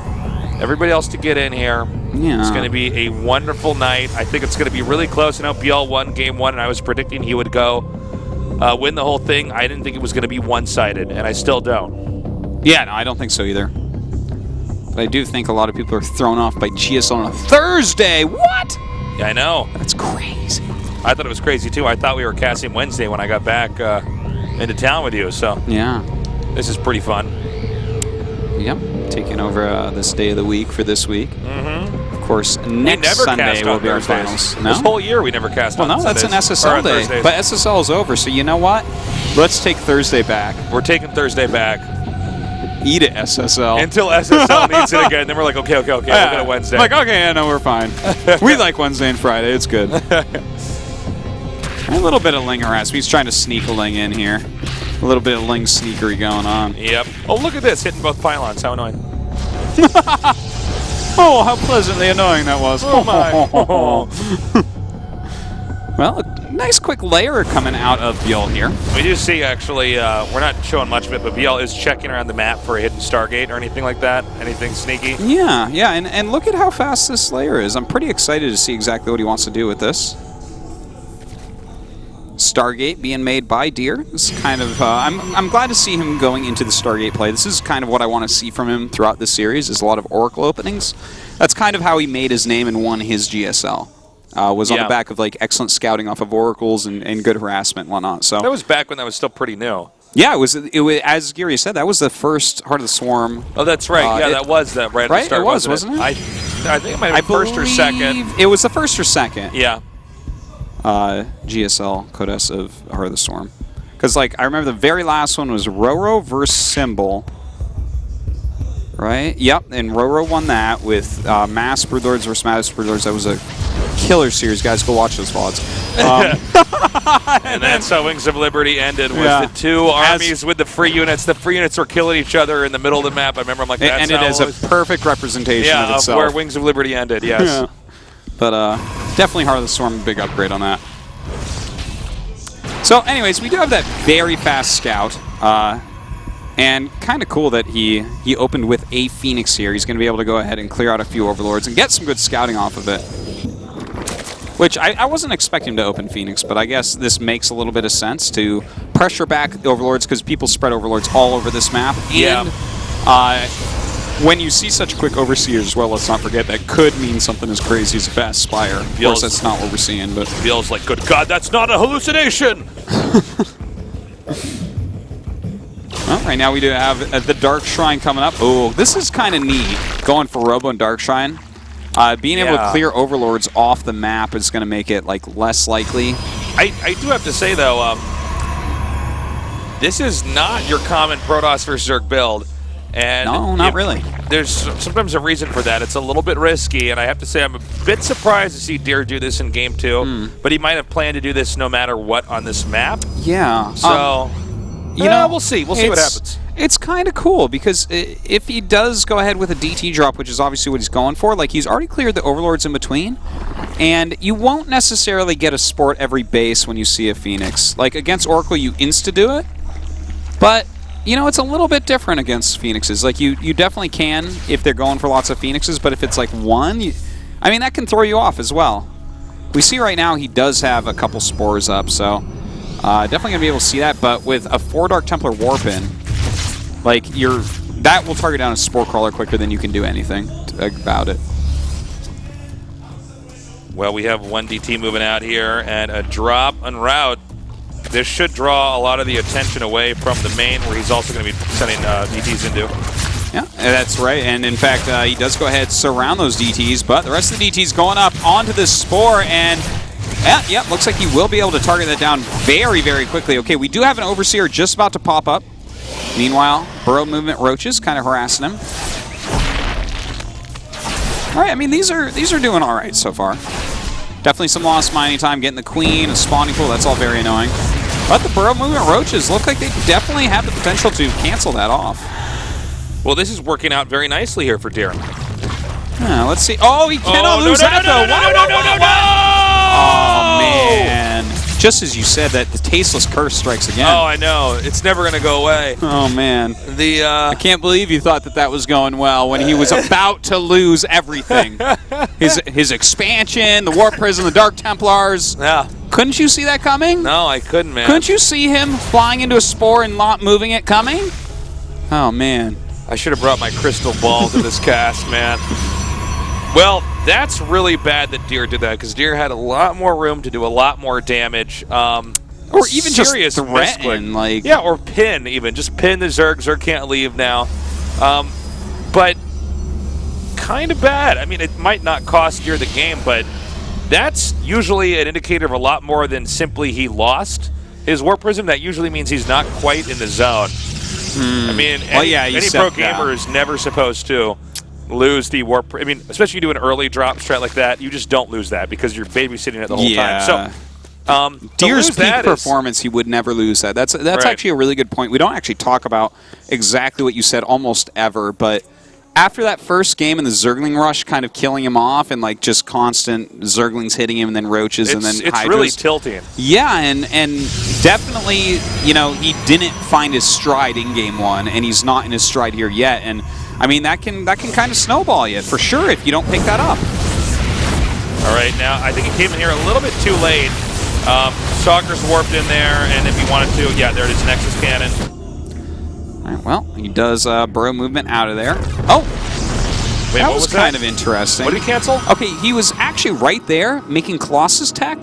everybody else to get in here. Yeah. It's going to be a wonderful night. I think it's going to be really close. I know ByuL won Game 1, and I was predicting he would go win the whole thing. I didn't think it was going to be one-sided, and I still don't. Yeah, no, I don't think so either. But I do think a lot of people are thrown off by GSL on a Thursday. What? Yeah, I know. That's crazy. I thought it was crazy too. I thought we were casting Wednesday when I got back into town with you. So Yeah. this is pretty fun. Yep. Taking over this day of the week for this week. Of course, next Sunday will be our finals. No? This whole year we never cast Well, on no, that's an Sundays, or SSL on day. Thursdays. But SSL is over, so you know what? Let's take Thursday back. We're taking Thursday back Eat it, SSL. until SSL needs it again. Then we're like, okay, we'll go to Wednesday. Like, okay, yeah, no, we're fine. We like Wednesday and Friday. It's good. A little bit of Ling harass. He's trying to sneak a Ling in here. A little bit of Ling sneakery going on. Yep. Oh, look at this. Hitting both pylons. How annoying. Oh, how pleasantly annoying that was. Oh, my. Well, a nice quick layer coming out of ByuL here. We do see, actually, we're not showing much of it, but ByuL is checking around the map for a hidden Stargate or anything like that. Anything sneaky. Yeah, and look at how fast this layer is. I'm pretty excited to see exactly what he wants to do with this. Stargate being made by Deer. This is kind of, I'm glad to see him going into the Stargate play. This is kind of what I want to see from him throughout this series, is a lot of Oracle openings. That's kind of how he made his name and won his GSL. Was on the back of like excellent scouting off of Oracles and good harassment and whatnot. So that was back when that was still pretty new. Yeah, it was as Gary said, that was the first Heart of the Swarm. Oh, that's right. Yeah, that was that right at the start. It was, wasn't it? I think it might have been first or second. It was the first or second. Yeah. GSL Code S of Heart of the Storm. Because, like, I remember the very last one was Ro4 versus Symbol. Right? Yep, and Ro4 won that with Mass Broodlords versus Mass Broodlords. That was a killer series, guys. Go watch those VODs. And that's how Wings of Liberty ended, with the two armies with the free units. The free units were killing each other in the middle of the map. I remember I'm like, that's ended as a perfect representation of itself. Where Wings of Liberty ended, yes. Yeah. But definitely Heart of the Storm, big upgrade on that. So anyways, we do have that very fast scout. And kind of cool that he opened with a Phoenix here. He's going to be able to go ahead and clear out a few Overlords and get some good scouting off of it. Which I wasn't expecting him to open Phoenix, but I guess this makes a little bit of sense to pressure back the Overlords because people spread Overlords all over this map. And when you see such quick Overseers as well, let's not forget that could mean something as crazy as a fast Spire. Of course, that's not what we're seeing, but feels like, good God, that's not a hallucination! Well, right now we do have the Dark Shrine coming up. Oh, this is kind of neat, going for Robo and Dark Shrine. Being able to clear Overlords off the map is going to make it like less likely. I do have to say, though, this is not your common Protoss versus Zerg build. And no, not really. There's sometimes a reason for that. It's a little bit risky, and I have to say I'm a bit surprised to see Deer do this in Game 2. But he might have planned to do this no matter what on this map. Yeah. So, you know, we'll see. We'll see what happens. It's kind of cool, because if he does go ahead with a DT drop, which is obviously what he's going for, like he's already cleared the Overlords in between, and you won't necessarily get a sport every base when you see a Phoenix. Like against Oracle, you insta-do it, but you know, it's a little bit different against Phoenixes. Like, you definitely can if they're going for lots of Phoenixes, but if it's like one, I mean, that can throw you off as well. We see right now he does have a couple spores up, so definitely going to be able to see that, but with a 4 Dark Templar Warp in, like, that will target down a Spore Crawler quicker than you can do anything about it. Well, we have one DT moving out here, and a drop en route. This should draw a lot of the attention away from the main, where he's also going to be sending DTs into. Yeah, that's right. And in fact, he does go ahead surround those DTs, but the rest of the DTs going up onto this Spore, and looks like he will be able to target that down very, very quickly. Okay, we do have an Overseer just about to pop up. Meanwhile, Burrow Movement Roaches kind of harassing him. All right, I mean, these are doing all right so far. Definitely some lost mining time, getting the Queen, a spawning pool, that's all very annoying. But the Burrow Movement Roaches look like they definitely have the potential to cancel that off. Well, this is working out very nicely here for Deer. Let's see. Oh, he cannot lose that, though. Oh, man. Just as you said that, the Tasteless Curse strikes again. Oh, I know. It's never going to go away. Oh, man. I can't believe you thought that was going well when he was about to lose everything. His expansion, the Warp Prison, the Dark Templars. Yeah. Couldn't you see that coming? No, I couldn't, man. Couldn't you see him flying into a Spore and not moving it coming? Oh, man. I should have brought my crystal ball to this cast, man. Well, that's really bad that Deer did that, because Deer had a lot more room to do a lot more damage. Or even just threaten, like... Yeah, or pin, even. Just pin the Zerg. Zerg can't leave now. But kind of bad. I mean, it might not cost Deer the game, but that's usually an indicator of a lot more than simply he lost his Warp Prism. That usually means he's not quite in the zone. I mean, any pro gamer is never supposed to lose the Warp. I mean, especially if you do an early drop strat like that, you just don't lose that because you're babysitting it the whole time. So, Deer's peak performance, he would never lose that. That's right. Actually a really good point. We don't actually talk about exactly what you said almost ever, but after that first game and the Zergling rush kind of killing him off and like just constant Zerglings hitting him and then Roaches and then Hydras. It's really tilting. Yeah, and definitely, you know, he didn't find his stride in game one, and he's not in his stride here yet. And I mean, that can kind of snowball you for sure if you don't pick that up. All right, now I think he came in here a little bit too late. Stalker's warped in there, and if he wanted to, yeah, there it is, Nexus Cannon. All right, well, he does burrow movement out of there. Oh! Wait, that was kind of interesting. What did he cancel? Okay, he was actually right there making Colossus tech,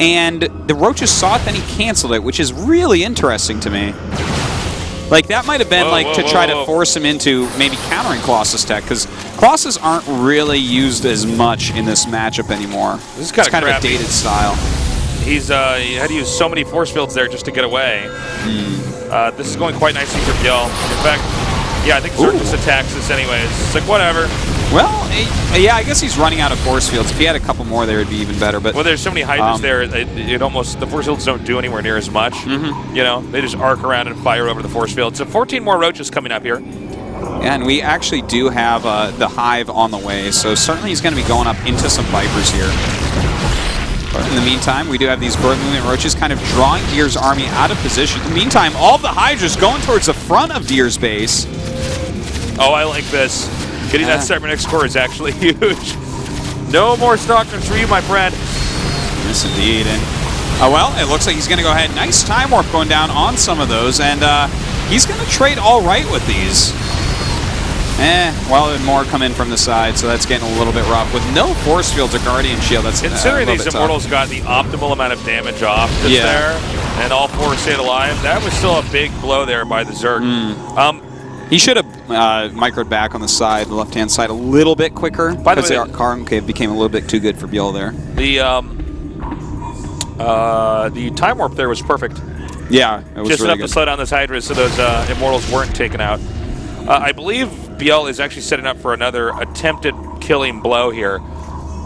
and the Roaches saw it, then he canceled it, which is really interesting to me. Like, that might have been to try to force him into maybe countering Colossus tech, because Colossus aren't really used as much in this matchup anymore. This is kind of a dated style. He had to use so many force fields there just to get away. This is going quite nicely for ByuL. In fact, yeah, I think Zerg just attacks this anyways. It's like, whatever. Well, yeah, I guess he's running out of force fields. If he had a couple more there, it'd be even better. But well, there's so many Hydras there, it almost, the force fields don't do anywhere near as much. You know, they just arc around and fire over the force field. So 14 more Roaches coming up here. Yeah, and we actually do have the Hive on the way, so certainly he's going to be going up into some Vipers here. But in the meantime, we do have these bird movement Roaches kind of drawing Deer's army out of position. In the meantime, all the Hydras going towards the front of Deer's base. Oh, I like this. Getting that Cybernetic score is actually huge. No more Stalkers for you, my friend. Yes, indeed. And well, it looks like he's going to go ahead. Nice time warp going down on some of those, and he's going to trade all right with these. Well, and more come in from the side, so that's getting a little bit rough. With no force fields or Guardian Shield, that's considering these Immortals got the optimal amount of damage off there, and all four stayed alive, that was still a big blow there by the Zerg. He should have microed back on the side, the left-hand side, a little bit quicker. By the way, the Concave became a little bit too good for ByuL there. The time warp there was perfect. Yeah, it was just really enough to slow down those Hydras so those Immortals weren't taken out. I believe ByuL is actually setting up for another attempted killing blow here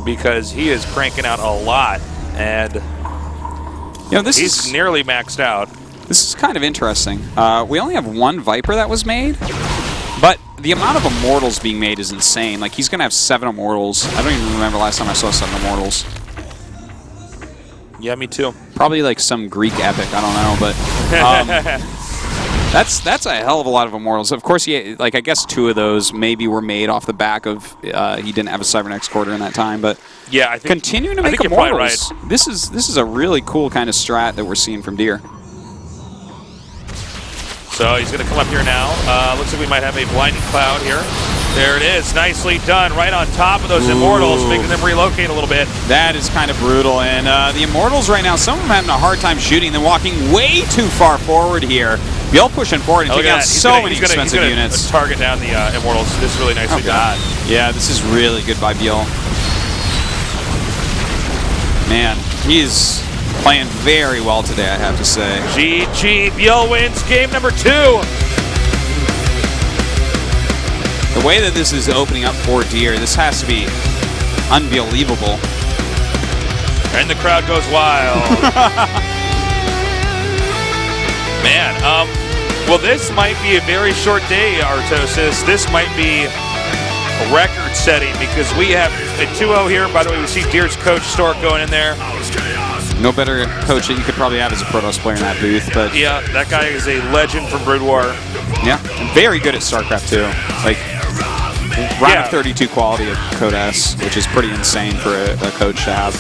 because he is cranking out a lot, and you know, he's nearly maxed out. This is kind of interesting. We only have one Viper that was made, but the amount of Immortals being made is insane. Like, he's going to have 7 Immortals. I don't even remember last time I saw 7 Immortals. Yeah, me too. Probably like some Greek epic, I don't know, but that's a hell of a lot of Immortals. Of course, I guess 2 of those maybe were made off the back of he didn't have a Cybernex quarter in that time, but yeah, I think continuing to make Immortals. Right. This is a really cool kind of strat that we're seeing from Deer. So he's going to come up here now. Looks like we might have a blinding cloud here. There it is. Nicely done. Right on top of those Immortals, making them relocate a little bit. That is kind of brutal. And the Immortals right now, some of them having a hard time shooting. They're walking way too far forward here. ByuL pushing forward and taking out so many expensive units. Target down the Immortals. This is really nicely done. Yeah, this is really good by ByuL. Man, he's playing very well today, I have to say. GG, ByuL wins game number 2. The way that this is opening up for Deer, this has to be unbelievable. And the crowd goes wild. Man, well, this might be a very short day, Artosis. This might be a record-setting because we have a 2-0 here. By the way, we see Deer's coach, Stork, going in there. No better coach that you could probably have as a Protoss player in that booth. But yeah, that guy is a legend from Brood War. Yeah, and very good at StarCraft II. Like, round of 32 quality of Code S, which is pretty insane for a coach to have.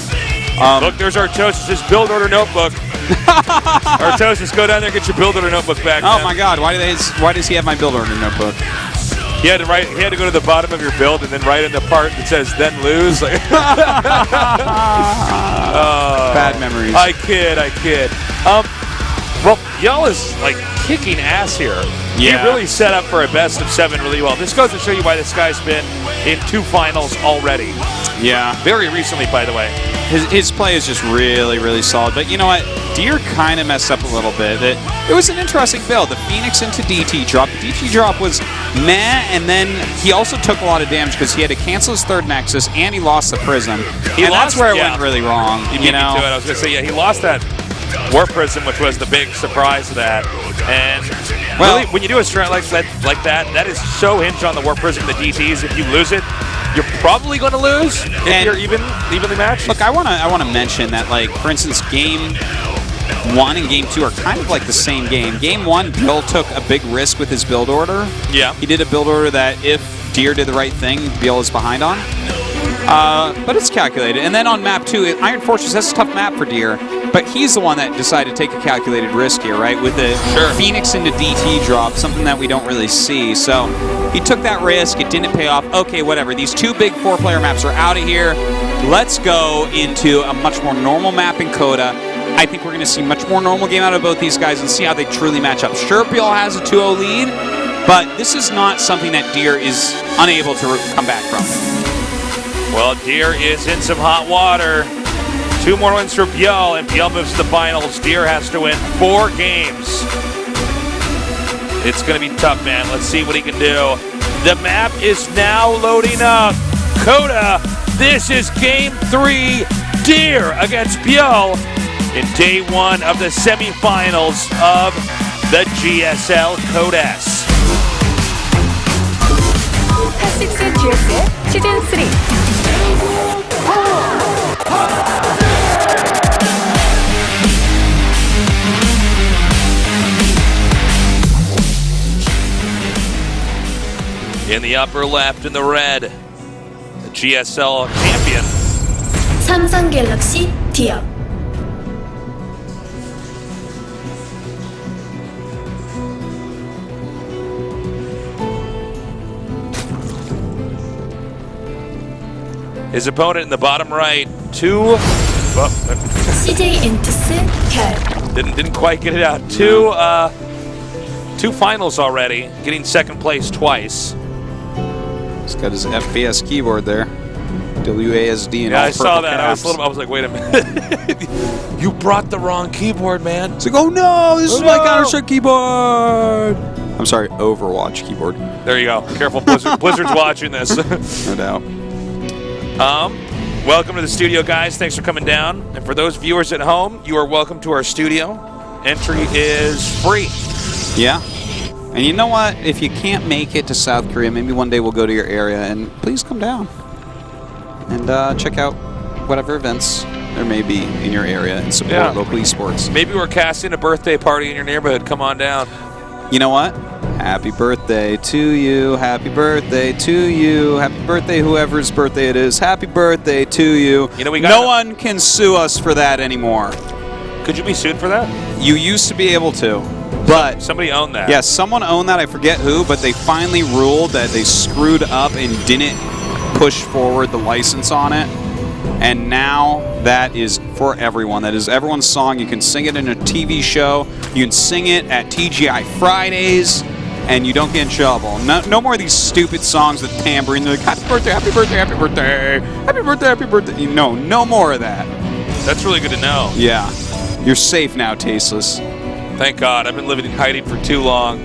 Look, there's Artosis' build order notebook. Artosis, go down there and get your build order notebook back. Oh man. my God! Why does he have my build order notebook? He had to go to the bottom of your build and then write in the part that says "then lose." Like, Bad memories. I kid. Well, y'all is like kicking ass here. Yeah. He really set up for a best of 7 really well. This goes to show you why this guy's been in 2 finals already. Yeah. Very recently, by the way. His play is just really, really solid. But you know what? Deer kind of messed up a little bit. It was an interesting build. The Phoenix into DT drop. The DT drop was meh, and then he also took a lot of damage because he had to cancel his 3rd Nexus, and he lost the Prism. That's where it went really wrong. You beat me to it. I was going to say, yeah, he lost that War Prism, which was the big surprise of that. And really, when you do a strat like that, that is so hinged on the War Prism, the DTs. If you lose it, you're probably going to lose if you're evenly matched. Look, I want to mention that, like, for instance, Game 1 and Game 2 are kind of like the same game. Game 1, ByuL took a big risk with his build order. Yeah. He did a build order that if Deer did the right thing, ByuL is behind on. But it's calculated. And then on map 2, Iron Fortress, that's a tough map for Deer. But he's the one that decided to take a calculated risk here, right? With the Phoenix into DT drop, something that we don't really see. So he took that risk. It didn't pay off. Okay, whatever. These 2 big 4-player maps are out of here. Let's go into a much more normal map in Coda. I think we're going to see much more normal game out of both these guys and see how they truly match up. Sure, ByuL has a 2-0 lead, but this is not something that Deer is unable to come back from. Well, Deer is in some hot water. 2 more wins for ByuL, and ByuL moves to the finals. Deer has to win 4 games. It's going to be tough, man. Let's see what he can do. The map is now loading up. Coda, this is Game 3. Deer against ByuL in day 1 of the semifinals of the GSL Code S. HOT6 GSL 시즌 3. In the upper left, in the red, the GSL champion. 삼성 갤럭시 디어. His opponent in the bottom right, 2. CJ 인투스 결. Didn't quite get it out. 2 finals already, getting 2nd place twice. He's got his FPS keyboard there. WASD and Yeah, all I saw purple that. caps. I was like, wait a minute. You brought the wrong keyboard, man. It's like, oh no, this is my Counter-Strike keyboard. I'm sorry, Overwatch keyboard. There you go. Careful, Blizzard. Blizzard's watching this. No doubt. Welcome to the studio, guys. Thanks for coming down. And for those viewers at home, you are welcome to our studio. Entry is free. Yeah. And you know what? If you can't make it to South Korea, maybe one day we'll go to your area, and please come down and check out whatever events there may be in your area and support local esports. Maybe we're casting a birthday party in your neighborhood. Come on down. You know what? Happy birthday to you. Happy birthday to you. Happy birthday, whoever's birthday it is. Happy birthday to you. You know, no one can sue us for that anymore. Could you be sued for that? You used to be able to. But somebody owned that. Yes, someone owned that. I forget who, but they finally ruled that they screwed up and didn't push forward the license on it. And now that is for everyone. That is everyone's song. You can sing it in a TV show. You can sing it at TGI Fridays, and you don't get in trouble. No more of these stupid songs with tambourine. They're like, happy birthday, happy birthday, happy birthday, happy birthday, happy birthday. No more of that. That's really good to know. Yeah. You're safe now, Tasteless. Thank God. I've been living in hiding for too long.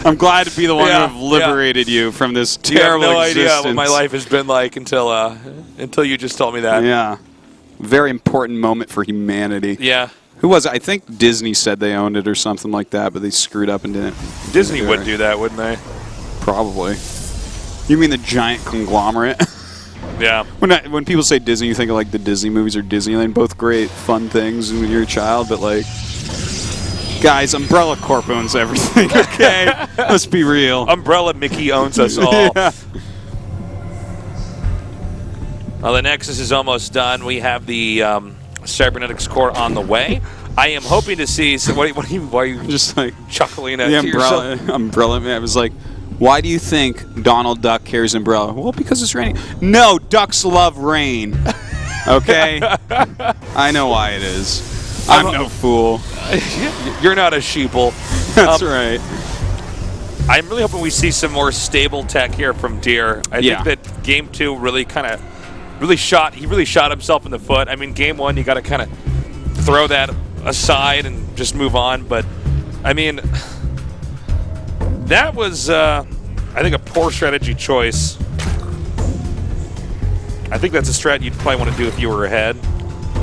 I'm glad to be the one who have liberated you from this terrible existence. You have no idea what my life has been like until you just told me that. Yeah. Very important moment for humanity. Yeah. Who was it? I think Disney said they owned it or something like that, but they screwed up and didn't. Disney would do that, wouldn't they? Probably. You mean the giant conglomerate? Yeah. When people say Disney, you think of like the Disney movies or Disneyland, both great, fun things when you're a child, but like, guys, Umbrella Corp owns everything, okay? Let's be real. Umbrella Mickey owns us all. Yeah. Well, the Nexus is almost done. We have the cybernetics core on the way. I am hoping to see. So why are you Just like chuckling at the yourself? umbrella man was like, why do you think Donald Duck carries umbrella? Well, because it's raining. No, ducks love rain. Okay? I know why it is. I'm no fool. You're not a sheeple. That's right. I'm really hoping we see some more stable tech here from Deer. I think that game 2 really shot himself in the foot. I mean, game 1 you got to kind of throw that aside and just move on. But I mean, that was I think a poor strategy choice. I think that's a strat you'd probably want to do if you were ahead.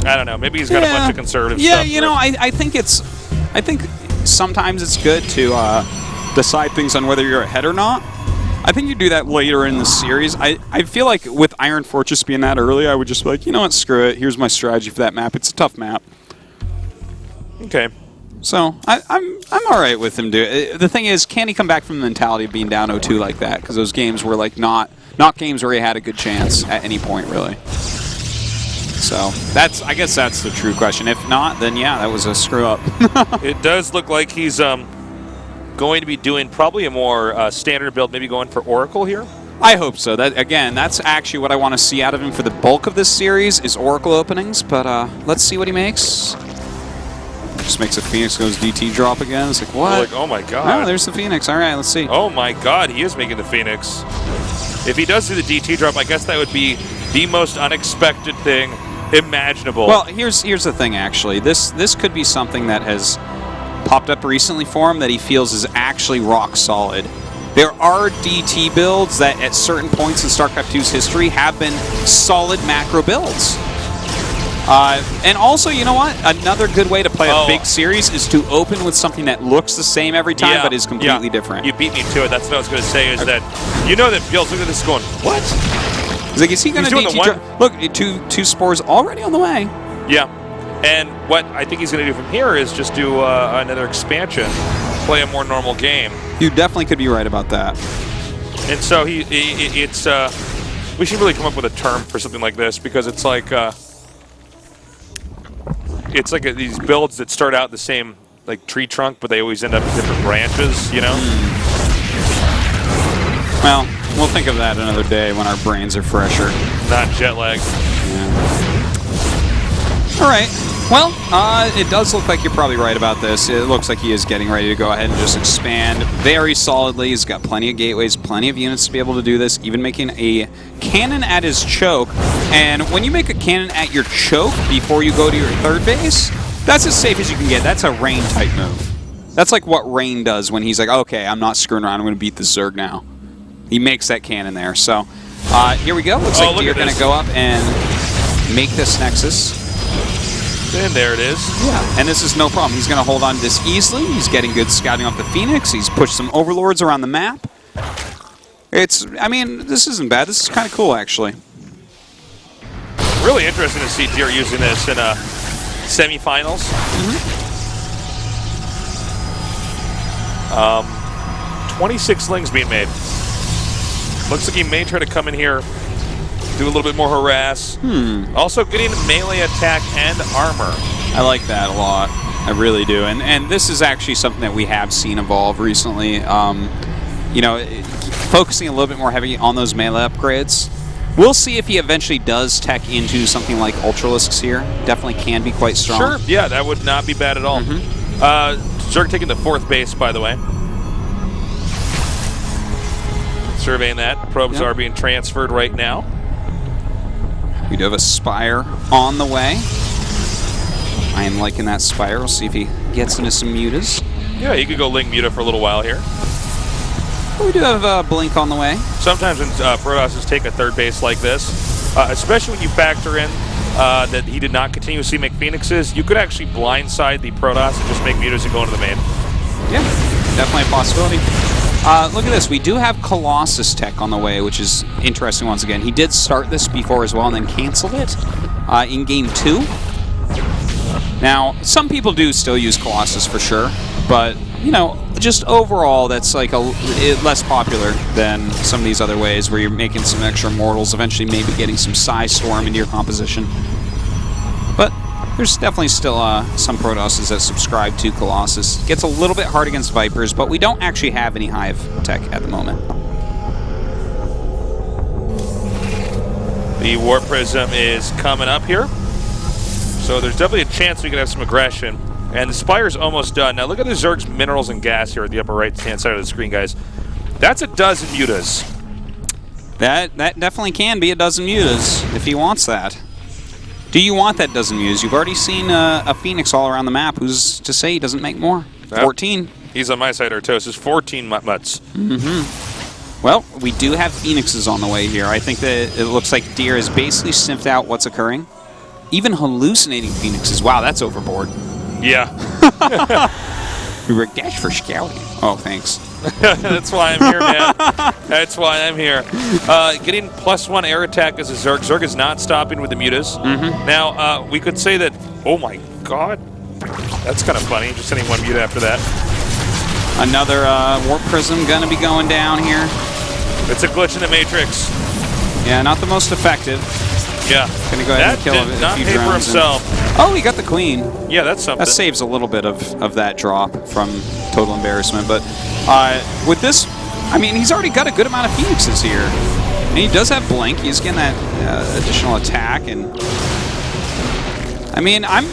I don't know. Maybe he's got a bunch of conservative stuff. Yeah, you know, I think sometimes it's good to decide things on whether you're ahead or not. I think you do that later in the series. I feel like with Iron Fortress being that early, I would just be like, you know what, screw it. Here's my strategy for that map. It's a tough map. Okay. So I'm all right with him doing it. The thing is, can he come back from the mentality of being down 0-2 like that? Because those games were like not games where he had a good chance at any point, really. So I guess that's the true question. If not, then yeah, that was a screw up. It does look like he's going to be doing probably a more standard build, maybe going for Oracle here. I hope so. That's actually what I want to see out of him for the bulk of this series is Oracle openings. But let's see what he makes. Just makes a Phoenix goes DT drop again. It's like, what? We're like, oh my god. Oh, there's the Phoenix. All right, let's see. Oh my god, he is making the Phoenix. If he does do the DT drop, I guess that would be the most unexpected thing imaginable. Well, here's the thing, actually. This could be something that has popped up recently for him that he feels is actually rock solid. There are DT builds that at certain points in StarCraft II's history have been solid macro builds. And also, you know what? Another good way to play a big series is to open with something that looks the same every time, but is completely different. You beat me to it. That's what I was going to say, is that you know that ByuL's looking at this going, what? He's like, is he going to DT drop? Look, two spores already on the way. Yeah. And what I think he's going to do from here is just do another expansion, play a more normal game. You definitely could be right about that. And so we should really come up with a term for something like this, because it's like these builds that start out the same like tree trunk, but they always end up in different branches, you know? Well, we'll think of that another day when our brains are fresher. Not jet lagged. Yeah. All right. Well, it does look like you're probably right about this. It looks like he is getting ready to go ahead and just expand very solidly. He's got plenty of gateways, plenty of units to be able to do this, even making a cannon at his choke. And when you make a cannon at your choke before you go to your third base, that's as safe as you can get. That's a Rain type move. That's like what Rain does when he's like, okay, I'm not screwing around, I'm going to beat the Zerg now. He makes that cannon there. So here we go. Looks like you're going to go up and make this Nexus. And there it is. Yeah, and this is no problem. He's going to hold on to this easily. He's getting good scouting off the Phoenix. He's pushed some Overlords around the map. I mean, this isn't bad. This is kind of cool, actually. Really interesting to see Deer using this in semifinals. 26 slings being made. Looks like he may try to come in here, do a little bit more harass. Also getting melee attack and armor. I like that a lot. I really do. And this is actually something that we have seen evolve recently. You know, focusing a little bit more heavy on those melee upgrades. We'll see if he eventually does tech into something like Ultralisks here. Definitely can be quite strong. Sure, yeah, that would not be bad at all. Zerg taking the 4th base, by the way. Surveying that. Probes are being transferred right now. We do have a Spire on the way. I am liking that Spire. We'll see if he gets into some mutas. Yeah, you could go Ling Muta for a little while here. We do have Blink on the way. Sometimes when Protosses take a 3rd base like this, especially when you factor in that he did not continuously make Phoenixes, you could actually blindside the Protoss and just make mutas and go into the main. Yeah, definitely a possibility. Look at this. We do have Colossus tech on the way, which is interesting once again. He did start this before as well and then canceled it in Game 2. Now, some people do still use Colossus for sure, but, you know, just overall, that's like less popular than some of these other ways where you're making some extra mortals, eventually maybe getting some Size Storm into your composition. But there's definitely still some Protosses that subscribe to Colossus. Gets a little bit hard against Vipers, but we don't actually have any Hive tech at the moment. The Warp Prism is coming up here. So there's definitely a chance we could have some aggression. And the Spire's almost done. Now look at the Zerg's minerals and gas here at the upper right-hand side of the screen, guys. That's a dozen mutas. That definitely can be a dozen mutas if he wants that. Do you want that dozen mutas? You've already seen a Phoenix all around the map. Who's to say he doesn't make more? 14. He's on my side, Artosis. 14 mutts. Well, we do have Phoenixes on the way here. I think that it looks like Deer has basically sniffed out what's occurring. Even hallucinating Phoenixes. Wow, that's overboard. Yeah. Dash for scouting. Oh, thanks. That's why I'm here, man. That's why I'm here. Getting +1 air attack as a Zerg. Zerg is not stopping with the mutas. Now, we could say that, oh my god. That's kind of funny, just hitting one muta after that. Another Warp Prism gonna be going down here. It's a glitch in the Matrix. Yeah, not the most effective. Yeah. Gonna go ahead and kill did not pay for himself. Oh, he got the Queen. Yeah, that's something. That saves a little bit of that drop from total embarrassment. But with this, I mean, he's already got a good amount of Phoenixes here. And he does have Blink. He's getting that additional attack. And I mean, I'm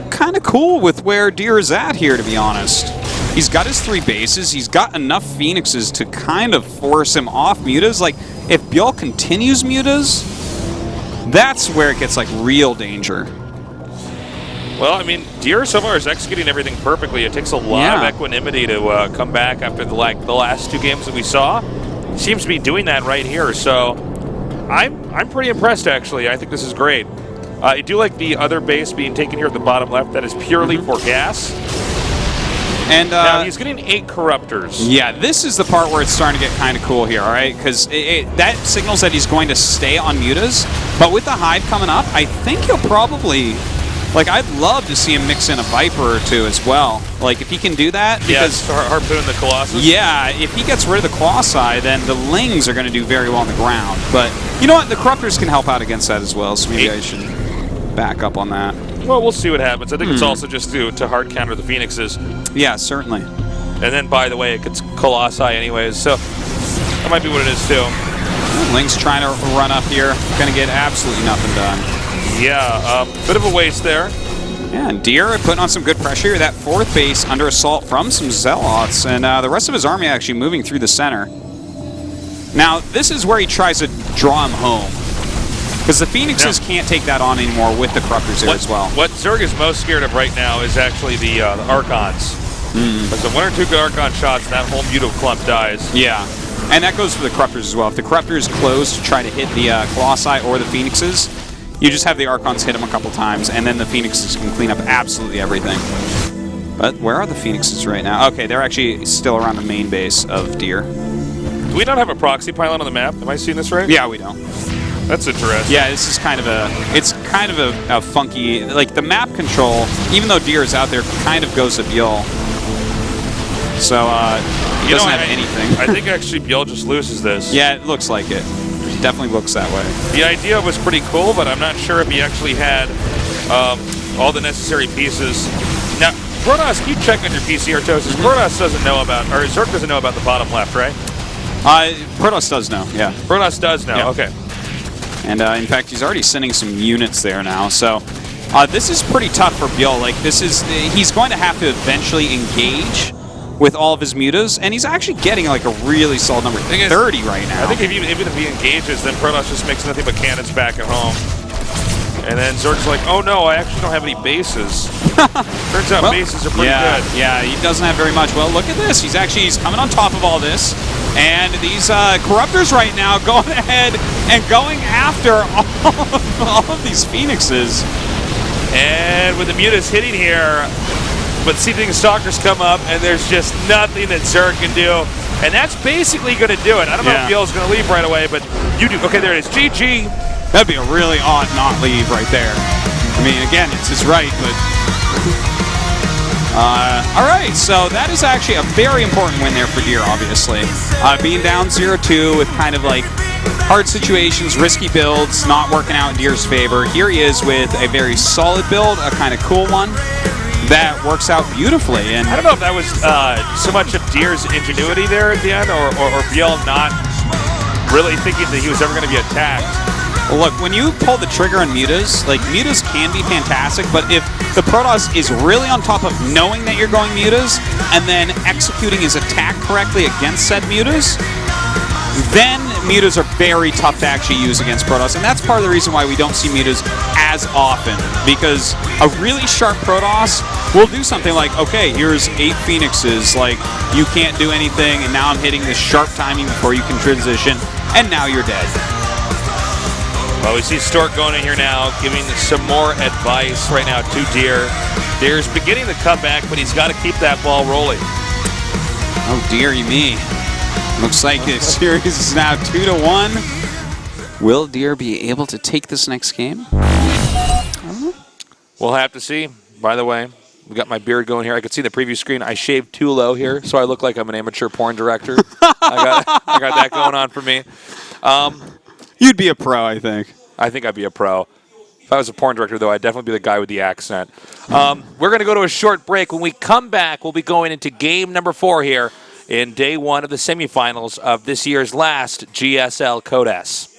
kind of cool with where Deer is at here, to be honest. He's got his 3 bases. He's got enough Phoenixes to kind of force him off mutas. Like, if ByuL continues mutas, that's where it gets, like, real danger. Well, I mean, Deer so far is executing everything perfectly. It takes a lot of equanimity to come back after the last 2 games that we saw. Seems to be doing that right here. So I'm pretty impressed, actually. I think this is great. I do like the other base being taken here at the bottom left. That is purely for gas. And now he's getting 8 Corruptors. Yeah, this is the part where it's starting to get kind of cool here, all right? Because that signals that he's going to stay on mutas. But with the Hive coming up, I think he'll probably... Like, I'd love to see him mix in a Viper or 2 as well. Like, if he can do that, because... Yeah, harpoon the Colossus? Yeah, if he gets rid of the Colossi, then the Lings are going to do very well on the ground. But, you know what? The Corruptors can help out against that as well, so maybe I should back up on that. Well, we'll see what happens. I think it's also just to hard counter the Phoenixes. Yeah, certainly. And then, by the way, it gets Colossi anyways, so that might be what it is, too. Ling's trying to run up here. Going to get absolutely nothing done. Yeah, bit of a waste there. Yeah, and Deer putting on some good pressure here. That 4th base under assault from some Zealots, and the rest of his army actually moving through the center. Now, this is where he tries to draw him home. Because the Phoenixes can't take that on anymore with the Corruptors there as well. What Zerg is most scared of right now is actually the Archons. Because the 1 or 2 good Archon shots, and that whole Muto clump dies. Yeah, and that goes for the Corruptors as well. If the Corruptors close to try to hit the Colossi or the Phoenixes, you just have the Archons hit them a couple times, and then the Phoenixes can clean up absolutely everything. But where are the Phoenixes right now? Okay, they're actually still around the main base of Deer. Do we not have a proxy pylon on the map? Am I seeing this right? Yeah, we don't. That's interesting. Yeah, this is kind of a funky, like the map control, even though Deer is out there, kind of goes to ByuL. So, he doesn't have anything. I think actually ByuL just loses this. Yeah, it looks like it. Definitely looks that way. The idea was pretty cool, but I'm not sure if he actually had all the necessary pieces. Now, Protoss, keep checking on your PC, Artosis. Protoss doesn't know about, or Zerg doesn't know about the bottom left, right? Protoss does know, yeah. Protoss does know, okay. And in fact, he's already sending some units there now. So this is pretty tough for ByuL. Like, he's going to have to eventually engage with all of his mutas, and he's actually getting like a really solid number, 30 right now. I think even if he engages, then Protoss just makes nothing but cannons back at home. And then Zerg's like, oh no, I actually don't have any bases. Turns out bases are pretty good. Yeah, he doesn't have very much. Well, look at this. He's coming on top of all this. And these Corruptors right now going ahead and going after all of these Phoenixes. And with the mutas hitting here, but seething Stalkers come up, and there's just nothing that Zerg can do. And that's basically going to do it. I don't know if ByuL's going to leave right away, but you do. Okay, there it is. GG. That'd be a really odd not leave right there. I mean, again, it's his right, but... all right, so that is actually a very important win there for Deer, obviously. Being down 0-2 with kind of like hard situations, risky builds, not working out in Deer's favor. Here he is with a very solid build, a kind of cool one that works out beautifully. And I don't know if that was so much of Deer's ingenuity there at the end, or ByuL not really thinking that he was ever going to be attacked. Look, when you pull the trigger on mutas, like mutas can be fantastic, but if the Protoss is really on top of knowing that you're going mutas and then executing his attack correctly against said mutas, then mutas are very tough to actually use against Protoss, and that's part of the reason why we don't see mutas as often, because a really sharp Protoss will do something like, okay, here's 8 Phoenixes, like, you can't do anything, and now I'm hitting this sharp timing before you can transition, and now you're dead. Well, we see Stork going in here now, giving some more advice right now to Deer. Deer's beginning the comeback, but he's got to keep that ball rolling. Oh, dearie me. Looks like the series is now 2-1. Will Deer be able to take this next game? We'll have to see. By the way, we got my beard going here. I can see the preview screen. I shaved too low here, so I look like I'm an amateur porn director. I got that going on for me. You'd be a pro, I think. I think I'd be a pro. If I was a porn director, though, I'd definitely be the guy with the accent. We're going to go to a short break. When we come back, we'll be going into game number 4 here in day 1 of the semifinals of this year's last GSL Code S.